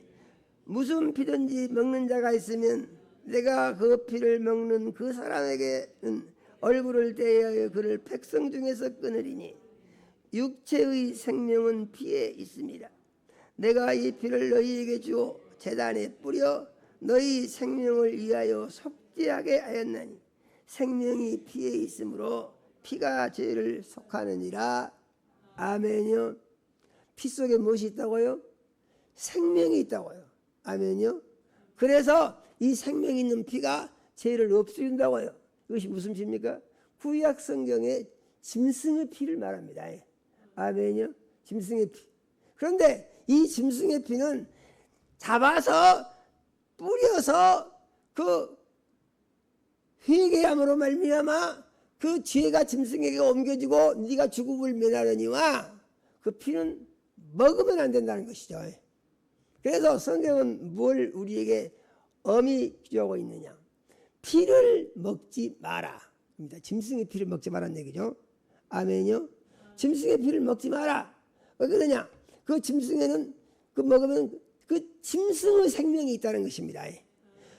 무슨 피든지 먹는 자가 있으면 내가 그 피를 먹는 그 사람에게는 얼굴을 대하여 그를 백성 중에서 끊으리니 육체의 생명은 피에 있습니다. 내가 이 피를 너희에게 주어 제단에 뿌려 너희 생명을 위하여 속죄하게 하였나니 생명이 피에 있으므로 피가 죄를 속하느니라. 아멘요. 피 속에 무엇이 있다고요? 생명이 있다고요. 아멘요. 그래서 이 생명 있는 피가 죄를 없애준다고요. 이것이 무슨 피입니까? 구약 성경에 짐승의 피를 말합니다. 아멘요. 짐승의 피. 그런데 이 짐승의 피는 잡아서 뿌려서 그 회개함으로 말미암아 그 죄가 짐승에게 옮겨지고 네가 죽음을 면하려니와 그 피는 먹으면 안 된다는 것이죠. 그래서 성경은 뭘 우리에게 엄히 규정하고 있느냐? 피를 먹지 마라. 짐승의 피를 먹지 말라는 얘기죠. 아멘요. 짐승의 피를 먹지 마라. 왜 그러냐? 그 짐승에는 그 먹으면 그 짐승의 생명이 있다는 것입니다.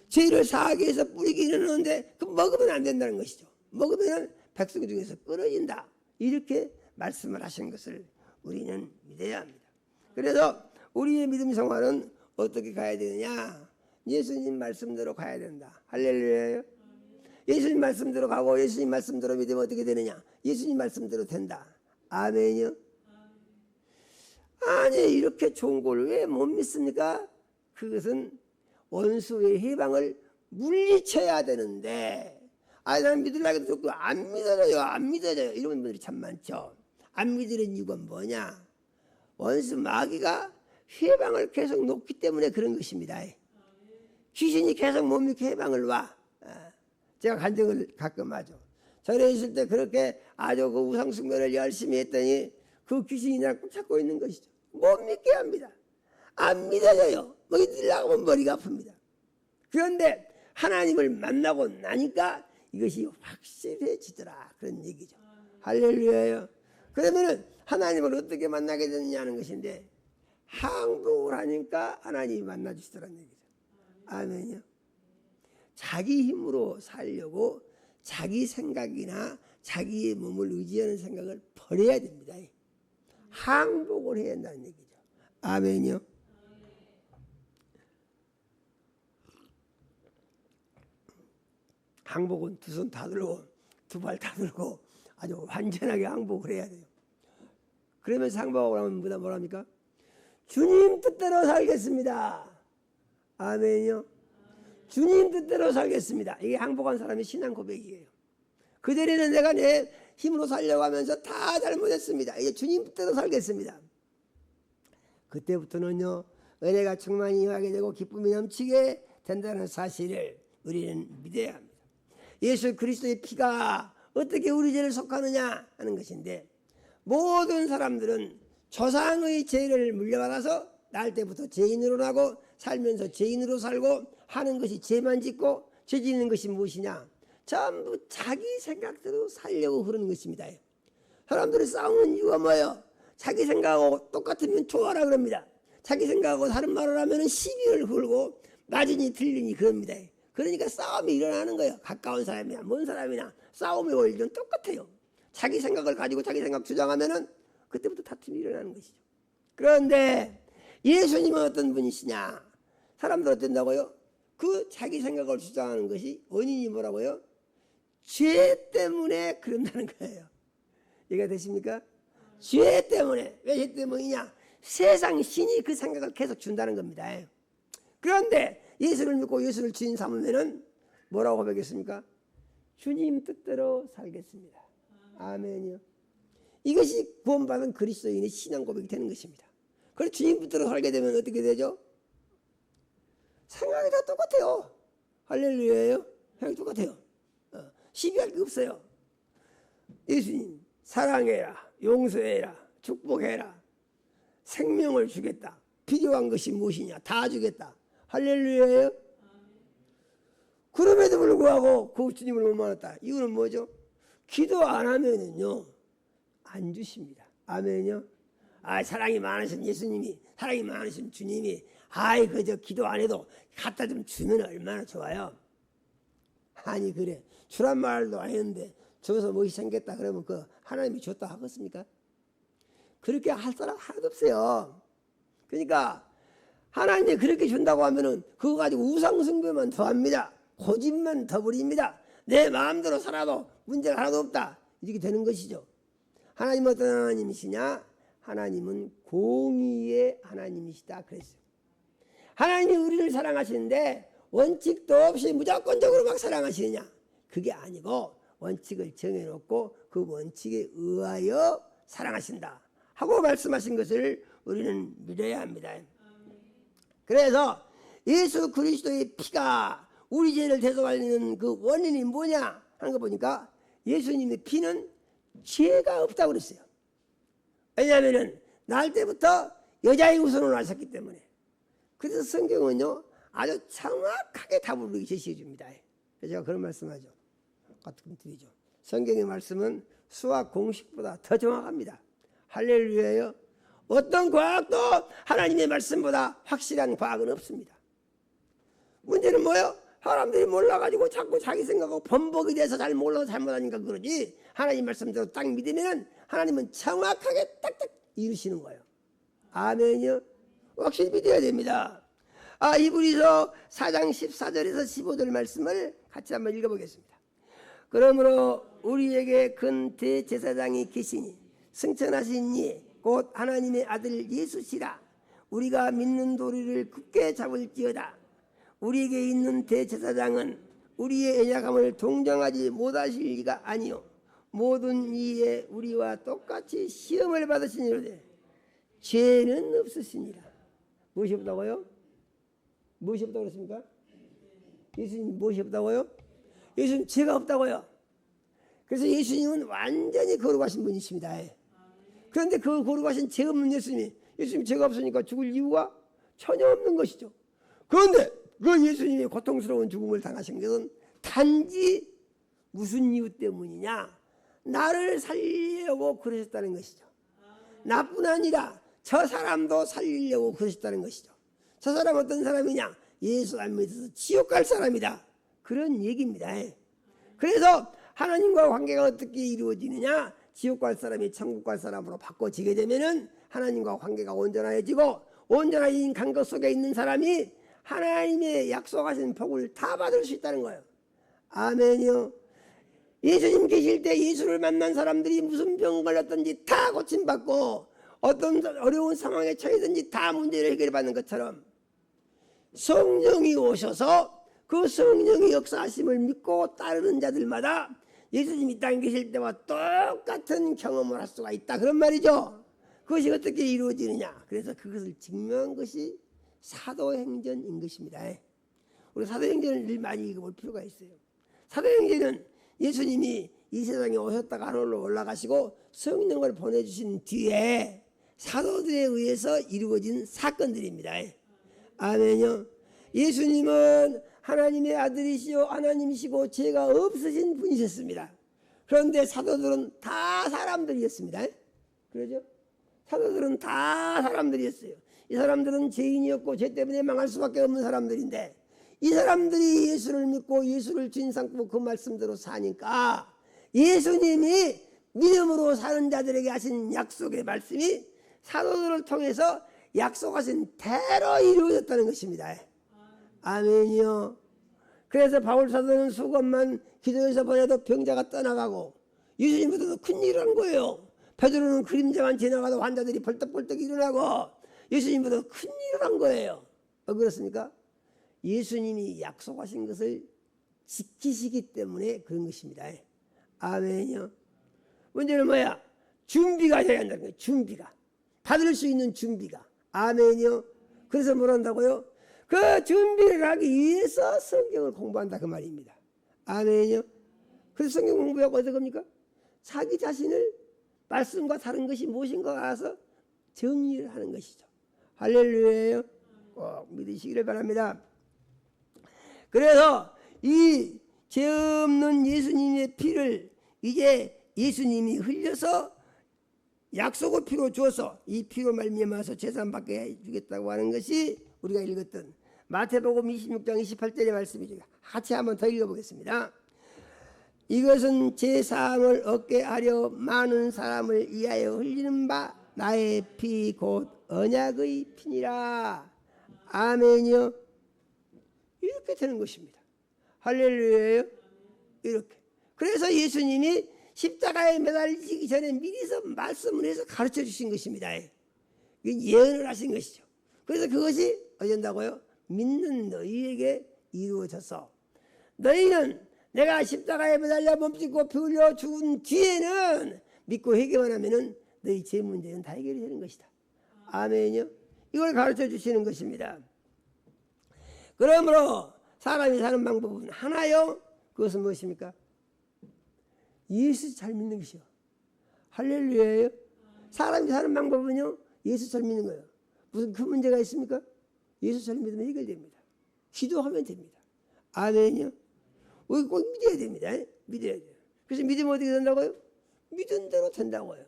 죄를 사하게 해서 뿌리기 이르는데 그 먹으면 안 된다는 것이죠. 먹으면 백성 중에서 끊어진다, 이렇게 말씀을 하신 것을 우리는 믿어야 합니다. 그래서 우리의 믿음 생활은 어떻게 가야 되느냐? 예수님 말씀대로 가야 된다. 할렐루야요. 예수님 말씀대로 가고 예수님 말씀대로 믿으면 어떻게 되느냐? 예수님 말씀대로 된다. 아멘이요. 아니 이렇게 좋은 걸 왜 못 믿습니까? 그것은 원수의 해방을 물리쳐야 되는데, 난 믿으려고 해도 안 믿어져요 이런 분들이 참 많죠. 안 믿으려는 이유가 뭐냐? 원수 마귀가 해방을 계속 놓기 때문에 그런 것입니다. 귀신이 계속 못 믿게 해방을 와. 제가 간증을 가끔 하죠. 절에 있을 때 그렇게 아주 그 우상숭배를 열심히 했더니 그 귀신이 나를 쫓고 있는 것이죠. 못 믿게 합니다. 안 믿어져요. 믿으려고 하면 머리가 아픕니다. 그런데 하나님을 만나고 나니까 이것이 확실해지더라, 그런 얘기죠. 할렐루야요. 그러면은 하나님을 어떻게 만나게 되느냐는 것인데, 항복을 하니까 하나님이 만나주시더라는 얘기죠. 아멘이요. 자기 힘으로 살려고 자기 생각이나 자기의 몸을 의지하는 생각을 버려야 됩니다. 항복을 해야 한다는 얘기죠. 아멘이요. 항복은 두 손 다 들고 두 발 다 들고 아주 완전하게 항복을 해야 돼요. 그러면서 항복하고 나면 뭐랍니까? 주님 뜻대로 살겠습니다. 아멘이요. 주님 뜻대로 살겠습니다. 이게 항복한 사람의 신앙 고백이에요. 그전에는 내가 내 힘으로 살려고 하면서 다 잘못했습니다. 이제 주님 뜻대로 살겠습니다. 그때부터는요, 은혜가 충만히 임하게 되고 기쁨이 넘치게 된다는 사실을 우리는 믿어야 합니다. 예수 그리스도의 피가 어떻게 우리 죄를 속하느냐 하는 것인데, 모든 사람들은 조상의 죄를 물려받아서 날 때부터 죄인으로 나고 살면서 죄인으로 살고 하는 것이 죄만 짓고 죄 짓는 것이 무엇이냐? 전부 자기 생각대로 살려고 그러는 것입니다. 사람들이 싸우는 이유가 뭐예요? 자기 생각하고 똑같으면 좋아라 그럽니다. 자기 생각하고 다른 말을 하면 시비를 걸고 맞으니 틀리니 그럽니다. 그러니까 싸움이 일어나는 거예요. 가까운 사람이나 먼 사람이나 싸움의 원리는 똑같아요. 자기 생각을 가지고 자기 생각 주장하면은 그때부터 다툼이 일어나는 것이죠. 그런데 예수님은 어떤 분이시냐? 사람들 어떤다고요? 그 자기 생각을 주장하는 것이 원인이 뭐라고요? 죄 때문에 그런다는 거예요. 이해가 되십니까? 죄 때문에. 왜 죄 때문이냐? 세상 신이 그 생각을 계속 준다는 겁니다. 그런데 예수를 믿고 예수를 주인 삼으면은 뭐라고 고백했습니까? 주님 뜻대로 살겠습니다. 아멘이요. 이것이 구원받은 그리스도인의 신앙 고백이 되는 것입니다. 그래서 주님 뜻대로 살게 되면 어떻게 되죠? 생각이 다 똑같아요. 할렐루야예요. 생각이 똑같아요. 시비할 게 없어요. 예수님 사랑해라, 용서해라, 축복해라, 생명을 주겠다. 필요한 것이 무엇이냐? 다 주겠다. 할렐루야예요. 그럼에도 불구하고 그 주님을 못 만났다. 이유는 뭐죠? 기도 안 하면은요 안 주십니다. 아멘요. 사랑이 많으신 예수님이, 사랑이 많으신 주님이 그저 기도 안 해도 갖다 좀 주면 얼마나 좋아요. 아니 그래 주란 말도 안 했는데 줘서 무엇이 생겼다 그러면 그 하나님이 줬다 하겠습니까? 그렇게 할 사람 하나도 없어요. 그러니까 하나님이 그렇게 준다고 하면은 그거 가지고 우상숭배만 더합니다. 고집만 더 부립니다. 내 마음대로 살아도 문제가 하나도 없다. 이렇게 되는 것이죠. 하나님은 어떤 하나님이시냐? 하나님은 공의의 하나님이시다 그랬어요. 하나님이 우리를 사랑하시는데 원칙도 없이 무조건적으로 막 사랑하시느냐? 그게 아니고 원칙을 정해놓고 그 원칙에 의하여 사랑하신다 하고 말씀하신 것을 우리는 믿어야 합니다. 그래서 예수 그리스도의 피가 우리 죄를 대속하는 그 원인이 뭐냐 하는 거 보니까 예수님의 피는 죄가 없다고 그랬어요. 왜냐하면 날 때부터 여자의 우선으로 하셨기 때문에. 그래서 성경은요 아주 정확하게 답을 우리에게 제시해 줍니다. 그래서 제가 그런 말씀하죠. 같은 드리죠. 성경의 말씀은 수학 공식보다 더 정확합니다. 할렐루야요. 어떤 과학도 하나님의 말씀보다 확실한 과학은 없습니다. 문제는 뭐예요? 사람들이 몰라가지고 자꾸 자기 생각하고 번복이 돼서 잘 몰라서 잘못하니까 그러지. 하나님 말씀대로 딱 믿으면 하나님은 정확하게 딱딱 이루시는 거예요. 아멘이요. 확실히 믿어야 됩니다. 이브리서 4장 14절에서 15절 말씀을 같이 한번 읽어보겠습니다. 그러므로 우리에게 큰 대제사장이 계시니 승천하신 이 곧 하나님의 아들 예수시라. 우리가 믿는 도리를 굳게 잡을지어다. 우리에게 있는 대제사장은 우리의 연약함을 동정하지 못하실 리가 아니요 모든 이에 우리와 똑같이 시험을 받으시니로되 죄는 없으시니라. 무엇이 없다고요? 무엇이 없다고 그랬습니까? 예수님 무엇이 없다고요? 예수님 죄가 없다고요. 그래서 예수님은 완전히 거룩하신 분이십니다. 그런데 그 거룩하신 죄 없는 예수님 죄가 없으니까 죽을 이유가 전혀 없는 것이죠. 그런데 그 예수님이 고통스러운 죽음을 당하신 것은 단지 무슨 이유 때문이냐? 나를 살리려고 그러셨다는 것이죠. 나뿐 아니라 저 사람도 살리려고 그러셨다는 것이죠. 저 사람 어떤 사람이냐? 예수 안 믿어서 지옥 갈 사람이다. 그런 얘기입니다. 그래서 하나님과 관계가 어떻게 이루어지느냐? 지옥 갈 사람이 천국 갈 사람으로 바꿔지게 되면은 하나님과 관계가 온전해지고 온전한 관계 속에 있는 사람이 하나님의 약속하신 복을 다 받을 수 있다는 거예요. 아멘이요. 예수님 계실 때 예수를 만난 사람들이 무슨 병 걸렸든지 다 고침받고 어떤 어려운 상황에 처해든지 다 문제를 해결받는 것처럼 성령이 오셔서 그 성령의 역사하심을 믿고 따르는 자들마다 예수님이 땅에 계실 때와 똑같은 경험을 할 수가 있다. 그런 말이죠. 그것이 어떻게 이루어지느냐. 그래서 그것을 증명한 것이 사도행전인 것입니다. 우리 사도행전을 늘 많이 읽어볼 필요가 있어요. 사도행전은 예수님이 이 세상에 오셨다가 하늘로 올라가시고 성령을 보내주신 뒤에 사도들에 의해서 이루어진 사건들입니다. 아멘요. 예수님은 하나님의 아들이시요 하나님이시고 죄가 없으신 분이셨습니다. 그런데 사도들은 다 사람들이었습니다. 그러죠? 사도들은 다 사람들이었어요. 이 사람들은 죄인이었고 죄 때문에 망할 수밖에 없는 사람들인데 이 사람들이 예수를 믿고 예수를 주인 삼고 그 말씀대로 사니까 예수님이 믿음으로 사는 자들에게 하신 약속의 말씀이 사도들을 통해서 약속하신 대로 이루어졌다는 것입니다. 아멘이요. 그래서 바울 사도는 수건만 기도해서 보내도 병자가 떠나가고 예수님보다도 큰일을 한 거예요. 베드로는 그림자만 지나가도 환자들이 벌떡벌떡 일어나고 예수님보다 큰일을 한 거예요. 그렇습니까? 예수님이 약속하신 것을 지키시기 때문에 그런 것입니다. 아멘이요. 문제는 뭐야? 준비가 돼야 한다는 거예요. 준비가. 받을 수 있는 준비가. 아멘이요. 그래서 뭘 한다고요? 그 준비를 하기 위해서 성경을 공부한다 그 말입니다. 아멘이요. 그래서 성경 공부하고 어떻게 합니까? 자기 자신을 말씀과 다른 것이 무엇인가 알아서 정리를 하는 것이죠. 할렐루야예요. 꼭 믿으시기를 바랍니다. 그래서 이 죄 없는 예수님의 피를 이제 예수님이 흘려서 약속의 피로 주어서 이 피로 말미암아서 재산 받게 해주겠다고 하는 것이 우리가 읽었던 마태복음 26장 28절의 말씀이죠. 같이 한번 더 읽어보겠습니다. 이것은 제 사함을 얻게 하려 많은 사람을 위하여 흘리는 바 나의 피 곧 언약의 피니라. 아멘이요. 이렇게 되는 것입니다. 할렐루야예요. 이렇게. 그래서 예수님이 십자가에 매달리기 전에 미리서 말씀을 해서 가르쳐 주신 것입니다. 예언을 하신 것이죠. 그래서 그것이 어쩐다고요? 믿는 너희에게 이루어져서 너희는 내가 십자가에 매달려 몸짓고 피 흘려 죽은 뒤에는 믿고 회개만 하면은 너희 죄 문제는 다 해결이 되는 것이다. 아멘요. 이걸 가르쳐 주시는 것입니다. 그러므로 사람이 사는 방법은 하나요. 그것은 무엇입니까? 예수 잘 믿는 것이요. 할렐루야예요. 사람이 사는 방법은요. 예수 잘 믿는 거예요. 무슨 그 문제가 있습니까? 예수 잘 믿으면 해결됩니다. 기도하면 됩니다. 아멘요. 우리 꼭 믿어야 됩니다. 믿어야 돼요. 그래서 믿으면 어떻게 된다고요? 믿은 대로 된다고요.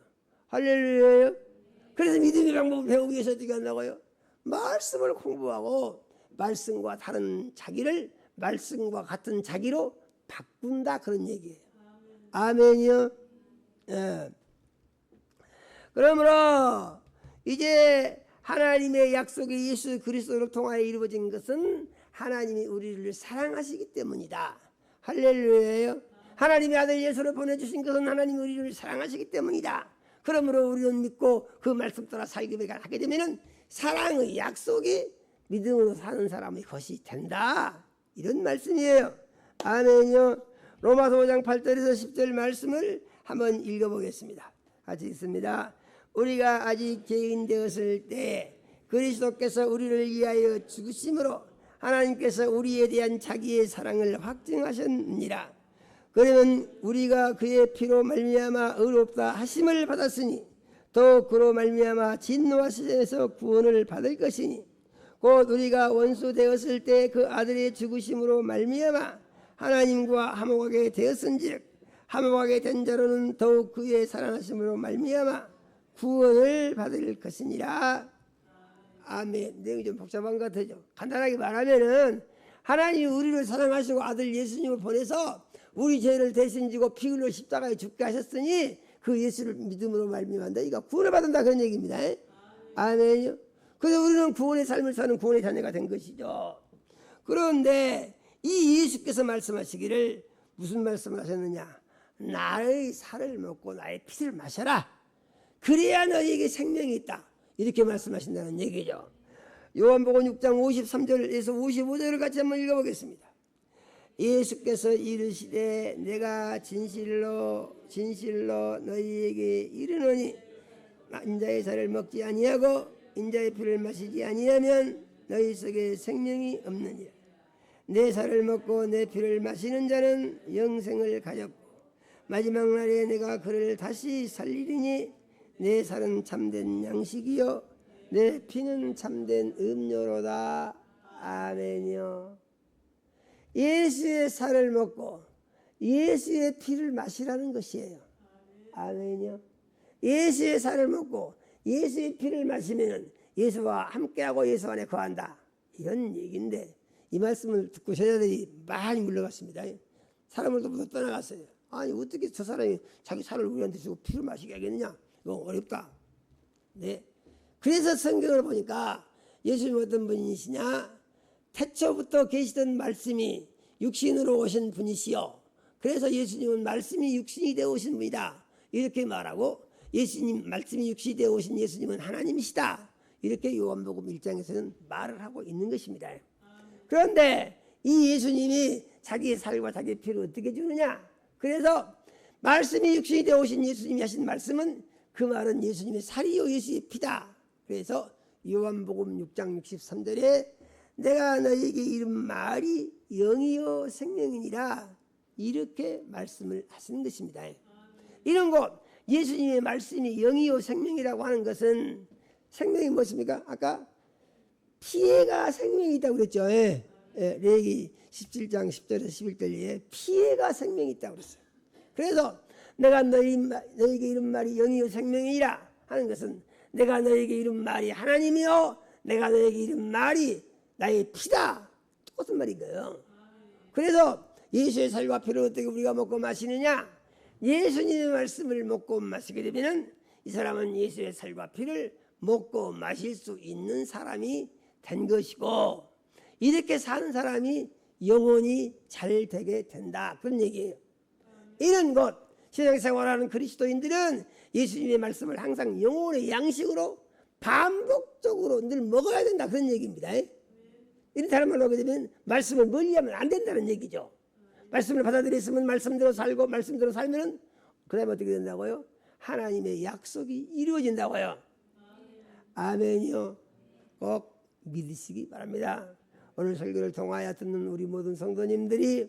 할렐루야예요. 그래서 믿음의 방법을 배우기 위해서 어떻게 한다고요? 말씀을 공부하고 말씀과 다른 자기를 말씀과 같은 자기로 바꾼다 그런 얘기예요. 아멘이요. 예. 그러므로 이제 하나님의 약속이 예수 그리스도를 통하여 이루어진 것은 하나님이 우리를 사랑하시기 때문이다. 할렐루야예요. 하나님의 아들 예수를 보내주신 것은 하나님이 우리를 사랑하시기 때문이다. 그러므로 우리는 믿고 그 말씀 따라 살기를 하게 되면은 사랑의 약속이 믿음으로 사는 사람의 것이 된다. 이런 말씀이에요. 아멘요. 로마서 5장 8절에서 10절 말씀을 한번 읽어보겠습니다. 같이 읽습니다. 우리가 아직 죄인 되었을 때 그리스도께서 우리를 위하여 죽으심으로 하나님께서 우리에 대한 자기의 사랑을 확증하셨느니라. 그러면 우리가 그의 피로 말미암아 의롭다 하심을 받았으니 또 그로 말미암아 진노하심에서 구원을 받을 것이니 곧 우리가 원수 되었을 때 그 아들의 죽으심으로 말미암아 하나님과 화목하게 되었은즉 화목하게 된 자로는 더욱 그의 사랑하심으로 말미암아 구원을 받을 것이니라. 아멘. 내용이 좀 복잡한 것 같아요. 간단하게 말하면은 하나님이 우리를 사랑하시고 아들 예수님을 보내서 우리 죄를 대신 지고 피 흘려 십자가에 죽게 하셨으니 그 예수를 믿음으로 말미암아 너희가 구원을 받는다 그런 얘기입니다. 아멘요. 그래서 우리는 구원의 삶을 사는 구원의 자녀가 된 것이죠. 그런데 이 예수께서 말씀하시기를 무슨 말씀을 하셨느냐? 나의 살을 먹고 나의 피를 마셔라. 그래야 너희에게 생명이 있다. 이렇게 말씀하신다는 얘기죠. 요한복음 6장 53절에서 55절을 같이 한번 읽어보겠습니다. 예수께서 이르시되 내가 진실로 너희에게 이르노니 인자의 살을 먹지 아니하고 인자의 피를 마시지 아니하면 너희 속에 생명이 없느니라. 내 살을 먹고 내 피를 마시는 자는 영생을 가졌고 마지막 날에 내가 그를 다시 살리리니 내 살은 참된 양식이요 내 피는 참된 음료로다. 아멘이요. 예수의 살을 먹고 예수의 피를 마시라는 것이에요. 아멘이요. 예수의 살을 먹고 예수의 피를 마시면 예수와 함께하고 예수 안에 거한다. 이런 얘기인데 이 말씀을 듣고 제자들이 많이 물러갔습니다. 사람들도 떠나갔어요. 아니 어떻게 저 사람이 자기 살을 우리한테 주고 피를 마시게 하겠느냐. 이거 어렵다. 네. 그래서 성경을 보니까 예수님 어떤 분이시냐. 태초부터 계시던 말씀이 육신으로 오신 분이시요. 그래서 예수님은 말씀이 육신이 되어 오신 분이다. 이렇게 말하고 예수님 말씀이 육신이 되어 오신 예수님은 하나님이시다. 이렇게 요한복음 1장에서는 말을 하고 있는 것입니다. 그런데 이 예수님이 자기의 살과 자기의 피를 어떻게 주느냐. 그래서 말씀이 육신이 되어 오신 예수님이 하신 말씀은 그 말은 예수님의 살이요 예수의 피다. 그래서 요한복음 6장 63절에 내가 너에게 이른 말이 영이요 생명이니라 이렇게 말씀을 하시는 것입니다. 이런 것 예수님의 말씀이 영이요 생명이라고 하는 것은 생명이 무엇입니까? 아까 피해가 생명이 있다고 그랬죠. 레위기 17장 10절에서 11절에 피해가 생명이 있다고 그랬어요. 그래서 내가 너에게 이른 말이 영이요 생명이라 하는 것은 내가 너에게 이른 말이 하나님이요 내가 너에게 이른 말이 나의 피다. 똑같은 말인 거예요. 그래서 예수의 살과 피를 어떻게 우리가 먹고 마시느냐. 예수님의 말씀을 먹고 마시게 되면 이 사람은 예수의 살과 피를 먹고 마실 수 있는 사람이 된 것이고 이렇게 사는 사람이 영원히 잘 되게 된다. 그런 얘기예요. 이런 것 신앙생활하는 그리스도인들은 예수님의 말씀을 항상 영혼의 양식으로 반복적으로 늘 먹어야 된다. 그런 얘기입니다. 이런 사람을 하게 되면 말씀을 멀리하면 안 된다는 얘기죠. 말씀을 받아들였으면 말씀대로 살고 말씀대로 살면은 그다음에 어떻게 된다고요? 하나님의 약속이 이루어진다고요. 아멘이요. 꼭 믿으시기 바랍니다. 오늘 설교를 통하여 듣는 우리 모든 성도님들이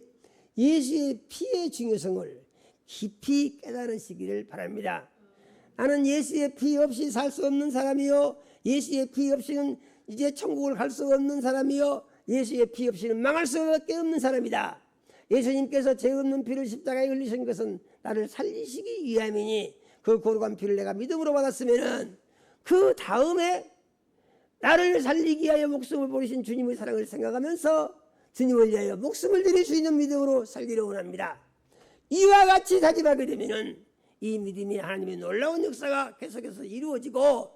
예수의 피의 중요성을 깊이 깨달으시기를 바랍니다. 나는 예수의 피 없이 살 수 없는 사람이요 예수의 피 없이는 이제 천국을 갈 수 없는 사람이요 예수의 피 없이는 망할 수밖에 없는 사람이다. 예수님께서 죄 없는 피를 십자가에 흘리신 것은 나를 살리시기 위함이니 그 거룩한 피를 내가 믿음으로 받았으면은 그 다음에 나를 살리기 위하여 목숨을 버리신 주님의 사랑을 생각하면서 주님을 위하여 목숨을 드릴 수 있는 믿음으로 살기를 원합니다. 이와 같이 다짐하게 되면은 이 믿음이 하나님의 놀라운 역사가 계속해서 이루어지고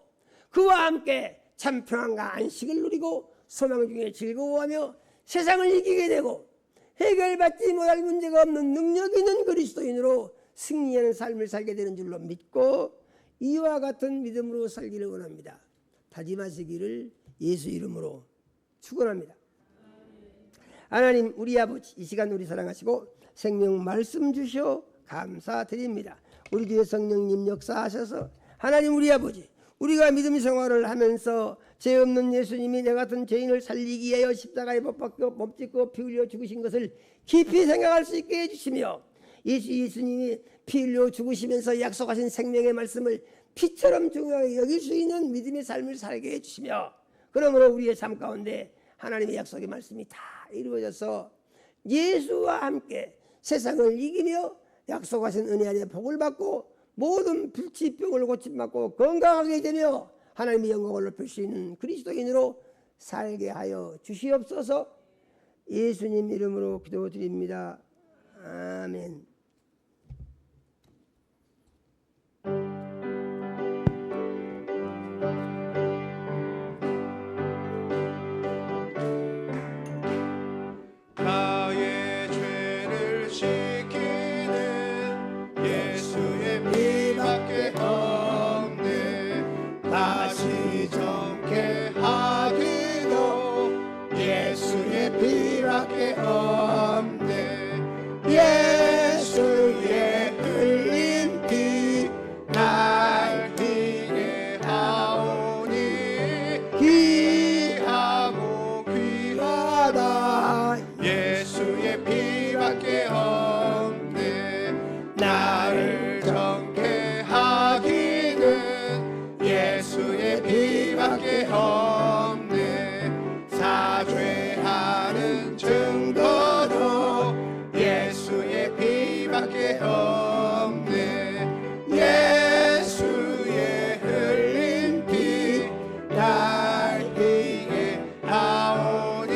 그와 함께 참 평안과 안식을 누리고 소망 중에 즐거워하며 세상을 이기게 되고 해결받지 못할 문제가 없는 능력 있는 그리스도인으로 승리하는 삶을 살게 되는 줄로 믿고 이와 같은 믿음으로 살기를 원합니다. 다짐하시기를 예수 이름으로 축원합니다. 하나님 우리 아버지 이 시간 우리 사랑하시고 생명 말씀 주셔 감사드립니다. 우리 뒤에 성령님 역사하셔서 하나님 우리 아버지 우리가 믿음 생활을 하면서 죄 없는 예수님이 내 같은 죄인을 살리기 위하여 십자가에 못 박혀 몸짓고 피 흘려 죽으신 것을 깊이 생각할 수 있게 해주시며 예수님이 피 흘려 죽으시면서 약속하신 생명의 말씀을 피처럼 중요하게 여길 수 있는 믿음의 삶을 살게 해주시며 그러므로 우리의 삶 가운데 하나님의 약속의 말씀이 다 이루어져서 예수와 함께 세상을 이기며 약속하신 은혜 안에 복을 받고 모든 불치병을 고침받고 건강하게 되며 하나님의 영광을 높일 수 있는 그리스도인으로 살게 하여 주시옵소서. 예수님 이름으로 기도드립니다. 아멘. 나의 죄를 씻기는 예수의 피밖에 없네. 다시 정케 하기도 예수의 피밖에 없네. 예수 피밖에 없네. 사죄하는 증거도 예수의 피밖에 없네. 예수의 흘린 피 날 위해 나오니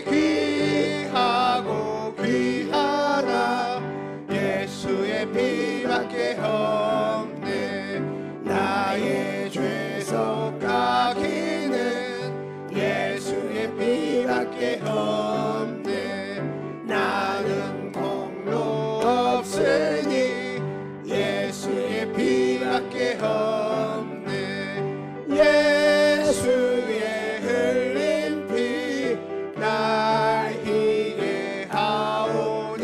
귀하고 귀하다. 예수의 피밖에 없네. 나의 죄속 가기는 예수의 피밖에 없네. 나는 공로 없으니 예수의 피밖에 없네. 예수의 흘린 피 날 위해 하오니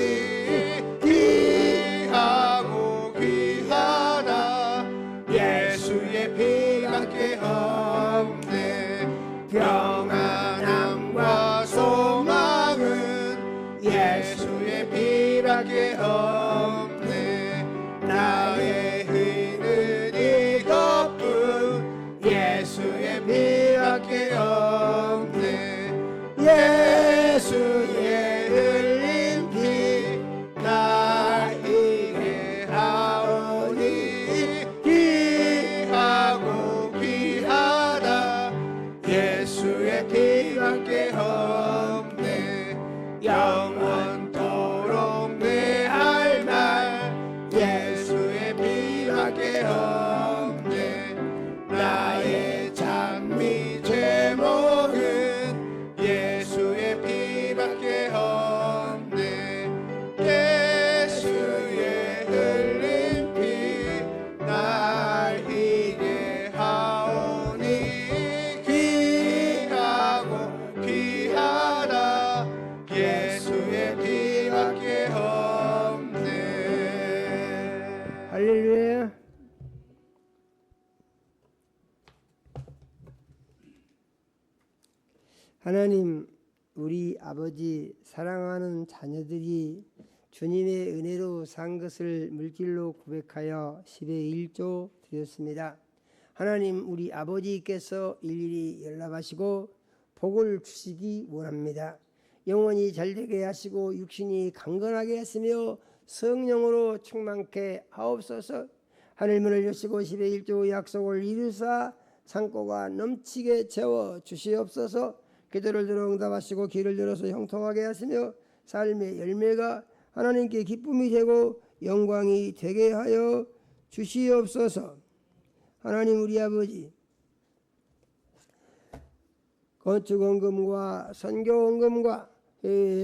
귀하고 귀하다. 예수의 피밖에 없네. 평안함과 소망은 예수의 피밖에 없네. 나의 의는 이것뿐 예수의 피밖에 없네. 예수의 흘린 피 날 위해 하오니 귀하고 귀하다. 예수의 피밖에 없네. 영원토록 내 할 말 예수의 피밖에 없네. 나의 찬미 제목은 예수의 피밖에 없네. 예수의 흘린 피 날 위해 하오니 귀하고 귀하다. 예수의 피밖에 없네. 할렐루야. 하나님, 우리 아버지 사랑하는 자녀들이 주님의 은혜로 산 것을 물질로 고백하여 10의 1조 드렸습니다. 하나님, 우리 아버지께서 일일이 연락하시고 복을 주시기 원합니다. 영혼이 잘되게 하시고 육신이 강건하게 하시며 성령으로 충만케 하옵소서. 하늘문을 여시고 10의 1조 약속을 이루사 창고가 넘치게 채워 주시옵소서. 기도를 들어 응답하시고 귀를 들어서 형통하게 하시며 삶의 열매가 하나님께 기쁨이 되고 영광이 되게 하여 주시옵소서. 하나님, 우리 아버지, 건축헌금과 선교헌금과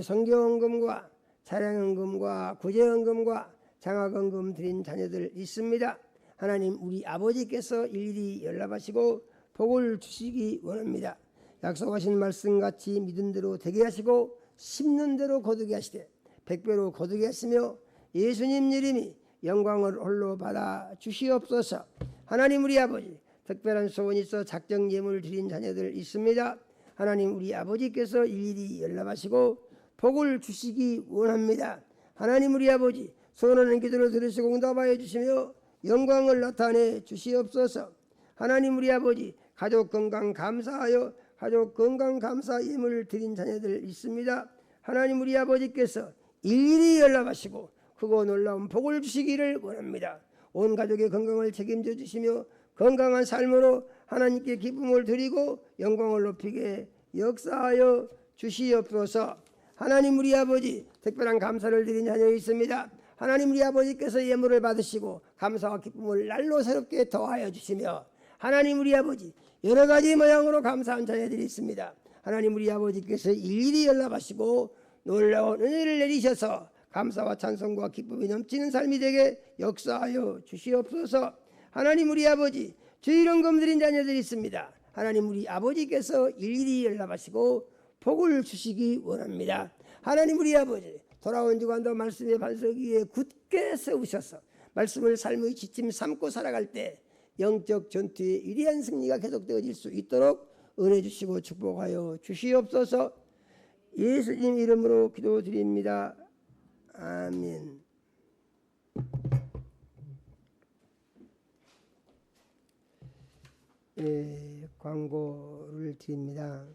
선교헌금과 차량헌금과 구제헌금과 장학헌금 드린 자녀들 있습니다. 하나님, 우리 아버지께서 일일이 연락하시고 복을 주시기 원합니다. 약속하신 말씀같이 믿음대로 되게 하시고 심는 대로 거두게 하시되 백배로 거두게 하시며 예수님 이름이 영광을 홀로 받아 주시옵소서. 하나님, 우리 아버지, 특별한 소원이 있어 작정 예물을 드린 자녀들 있습니다. 하나님, 우리 아버지께서 일일이 연락하시고 복을 주시기 원합니다. 하나님, 우리 아버지, 소원하는 기도를 들으시고 응답하여 주시며 영광을 나타내 주시옵소서. 하나님, 우리 아버지, 가족 건강 감사하여 가족 건강 감사 예물을 드린 자녀들 있습니다. 하나님, 우리 아버지께서 일일이 연락하시고 크고 놀라운 복을 주시기를 원합니다. 온 가족의 건강을 책임져 주시며 건강한 삶으로 하나님께 기쁨을 드리고 영광을 높이게 역사하여 주시옵소서. 하나님, 우리 아버지, 특별한 감사를 드린 자녀 있습니다. 하나님, 우리 아버지께서 예물을 받으시고 감사와 기쁨을 날로 새롭게 더하여 주시며 하나님, 우리 아버지, 여러 가지 모양으로 감사한 자녀들이 있습니다. 하나님, 우리 아버지께서 일일이 연락하시고 놀라운 은혜를 내리셔서 감사와 찬송과 기쁨이 넘치는 삶이 되게 역사하여 주시옵소서. 하나님, 우리 아버지, 주일헌금 드린 자녀들이 있습니다. 하나님, 우리 아버지께서 일일이 연락하시고 복을 주시기 원합니다. 하나님, 우리 아버지, 돌아온 주간도 말씀의 반석 위에 굳게 세우셔서 말씀을 삶의 지침 삼고 살아갈 때 영적 전투의 위대한 승리가 계속되어질 수 있도록 은혜 주시고 축복하여 주시옵소서. 예수님 이름으로 기도드립니다. 아멘. 광고를 드립니다.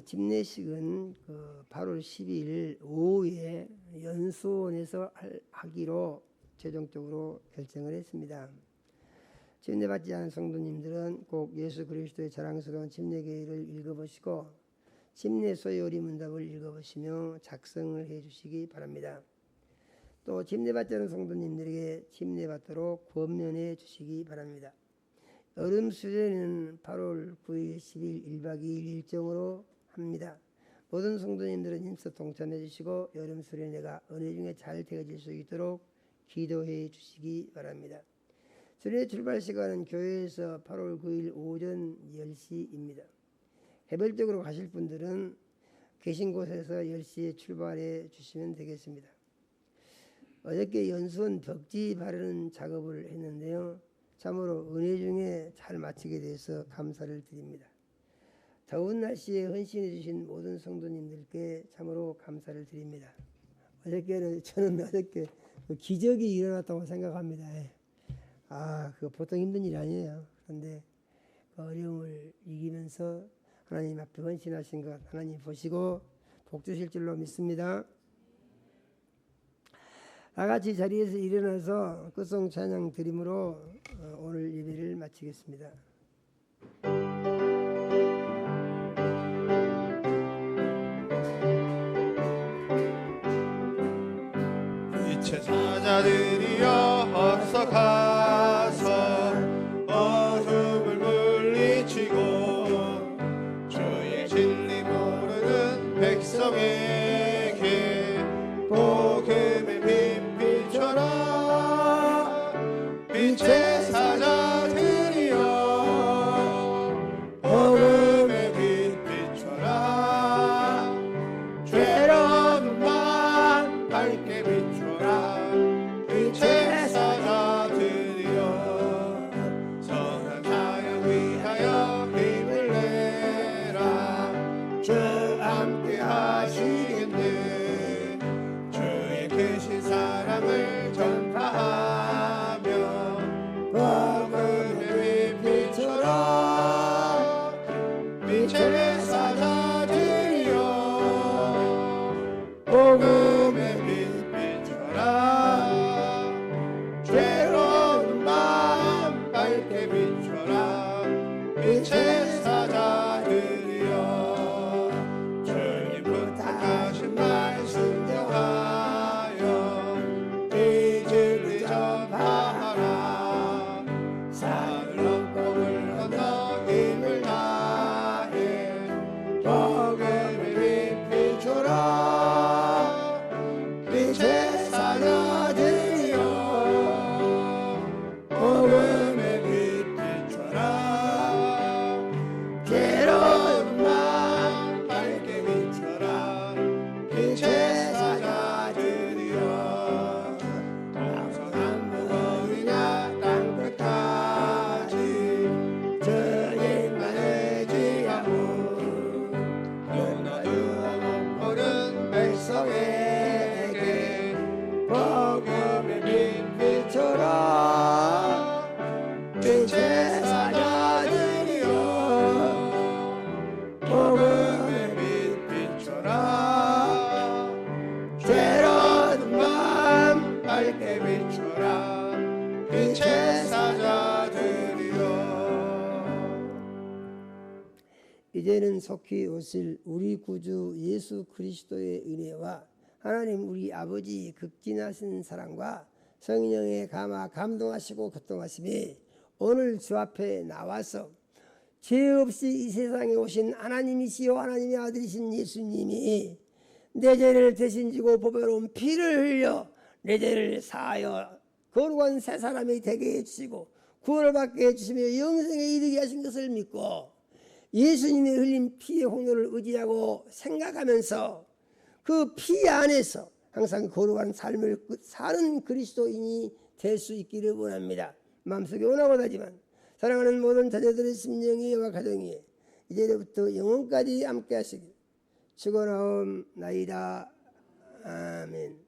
집례식은 8월 12일 오후에 연수원에서 하기로 최종적으로 결정을 했습니다. 집례받지 않은 성도님들은 꼭 예수 그리스도의 자랑스러운 집례계를 읽어보시고 집례 소요리 문답을 읽어보시며 작성을 해주시기 바랍니다. 또 집례받지 않은 성도님들에게 집례받도록 권면해 주시기 바랍니다. 여름 수련회는 8월 9일, 10일 1박 2일 일정으로 합니다. 모든 성도님들은 힘써 동참해 주시고 여름 수련회가 은혜 중에 잘 되어질 수 있도록 기도해 주시기 바랍니다. 수련회 출발 시간은 교회에서 8월 9일 오전 10시입니다. 개별적으로 가실 분들은 계신 곳에서 10시에 출발해 주시면 되겠습니다. 어저께 연수원 벽지 바르는 작업을 했는데요. 참으로 은혜 중에 잘 마치게 돼서 감사를 드립니다. 더운 날씨에 헌신해 주신 모든 성도님들께 참으로 감사를 드립니다. 저는 어저께 기적이 일어났다고 생각합니다. 그 보통 힘든 일이 아니에요. 그런데 그 어려움을 이기면서 하나님 앞에 헌신하신 것 하나님 보시고 복 주실 줄로 믿습니다. 다같이 자리에서 일어나서 끝송 찬양 드림으로 오늘 예배를 마치겠습니다. 이체 사자들이여 어서 가서 어둠을 물리치고 주의 진리 모르는 백성에게 복음의 빛 비춰라. 빛의 사자들이여 복음의 빛 비춰라. 죄로운 맘 밝게 비춰라. 빛의 사자들이여 선한 사역 위하여 힘을 내라. 주 함께 하시겠네. 주의 크신 사랑을 전파하며 복음의 빛 비춰라. 빛의 사자들이여 복음의 빛 비춰라. 죄로운 마음 밝게 비춰라. 빛의 사자들이여 주님 부탁하신 말 순종하여 이 진리 전파하라. 산을 넘고 물 건너 힘을 다해 복음의 빛 비춰라. 빛의 사자들이여 복음의 빛 비춰라. 괴로운 마음 밝게 비춰라. 빛의 사자들이여 동서남북 어디나 땅끝까지 주님만의 지하우 눈어두어 못 보는 백성에게 복음의 빛 비춰라. 빛의 사자들이여 복음의 빛 비춰라. 죄로운 마음 밝게 비춰라. 빛의 사자들이여. 이제는 속히 오실 우리 구주 예수 그리스도의 은혜와 하나님 우리 아버지 극진하신 사랑과 성령의 감동하시고 교통하심이 오늘 주 앞에 나와서 죄 없이 이 세상에 오신 하나님이시요 하나님의 아들이신 예수님이 내 죄를 대신 지고 보배로운 피를 흘려 내 죄를 사하여 거룩한 새 사람이 되게 해주시고 구원을 받게 해주시며 영생에 이르게 하신 것을 믿고 예수님의 흘린 피의 홍료를 의지하고 생각하면서 그 피 안에서 항상 거룩한 삶을 사는 그리스도인이 될 수 있기를 원합니다. 마음속에 원하고다지만 사랑하는 모든 자녀들의 심령이와 가정이 이제부터 영원까지 함께 하시길 축원하옵나이다. 아멘.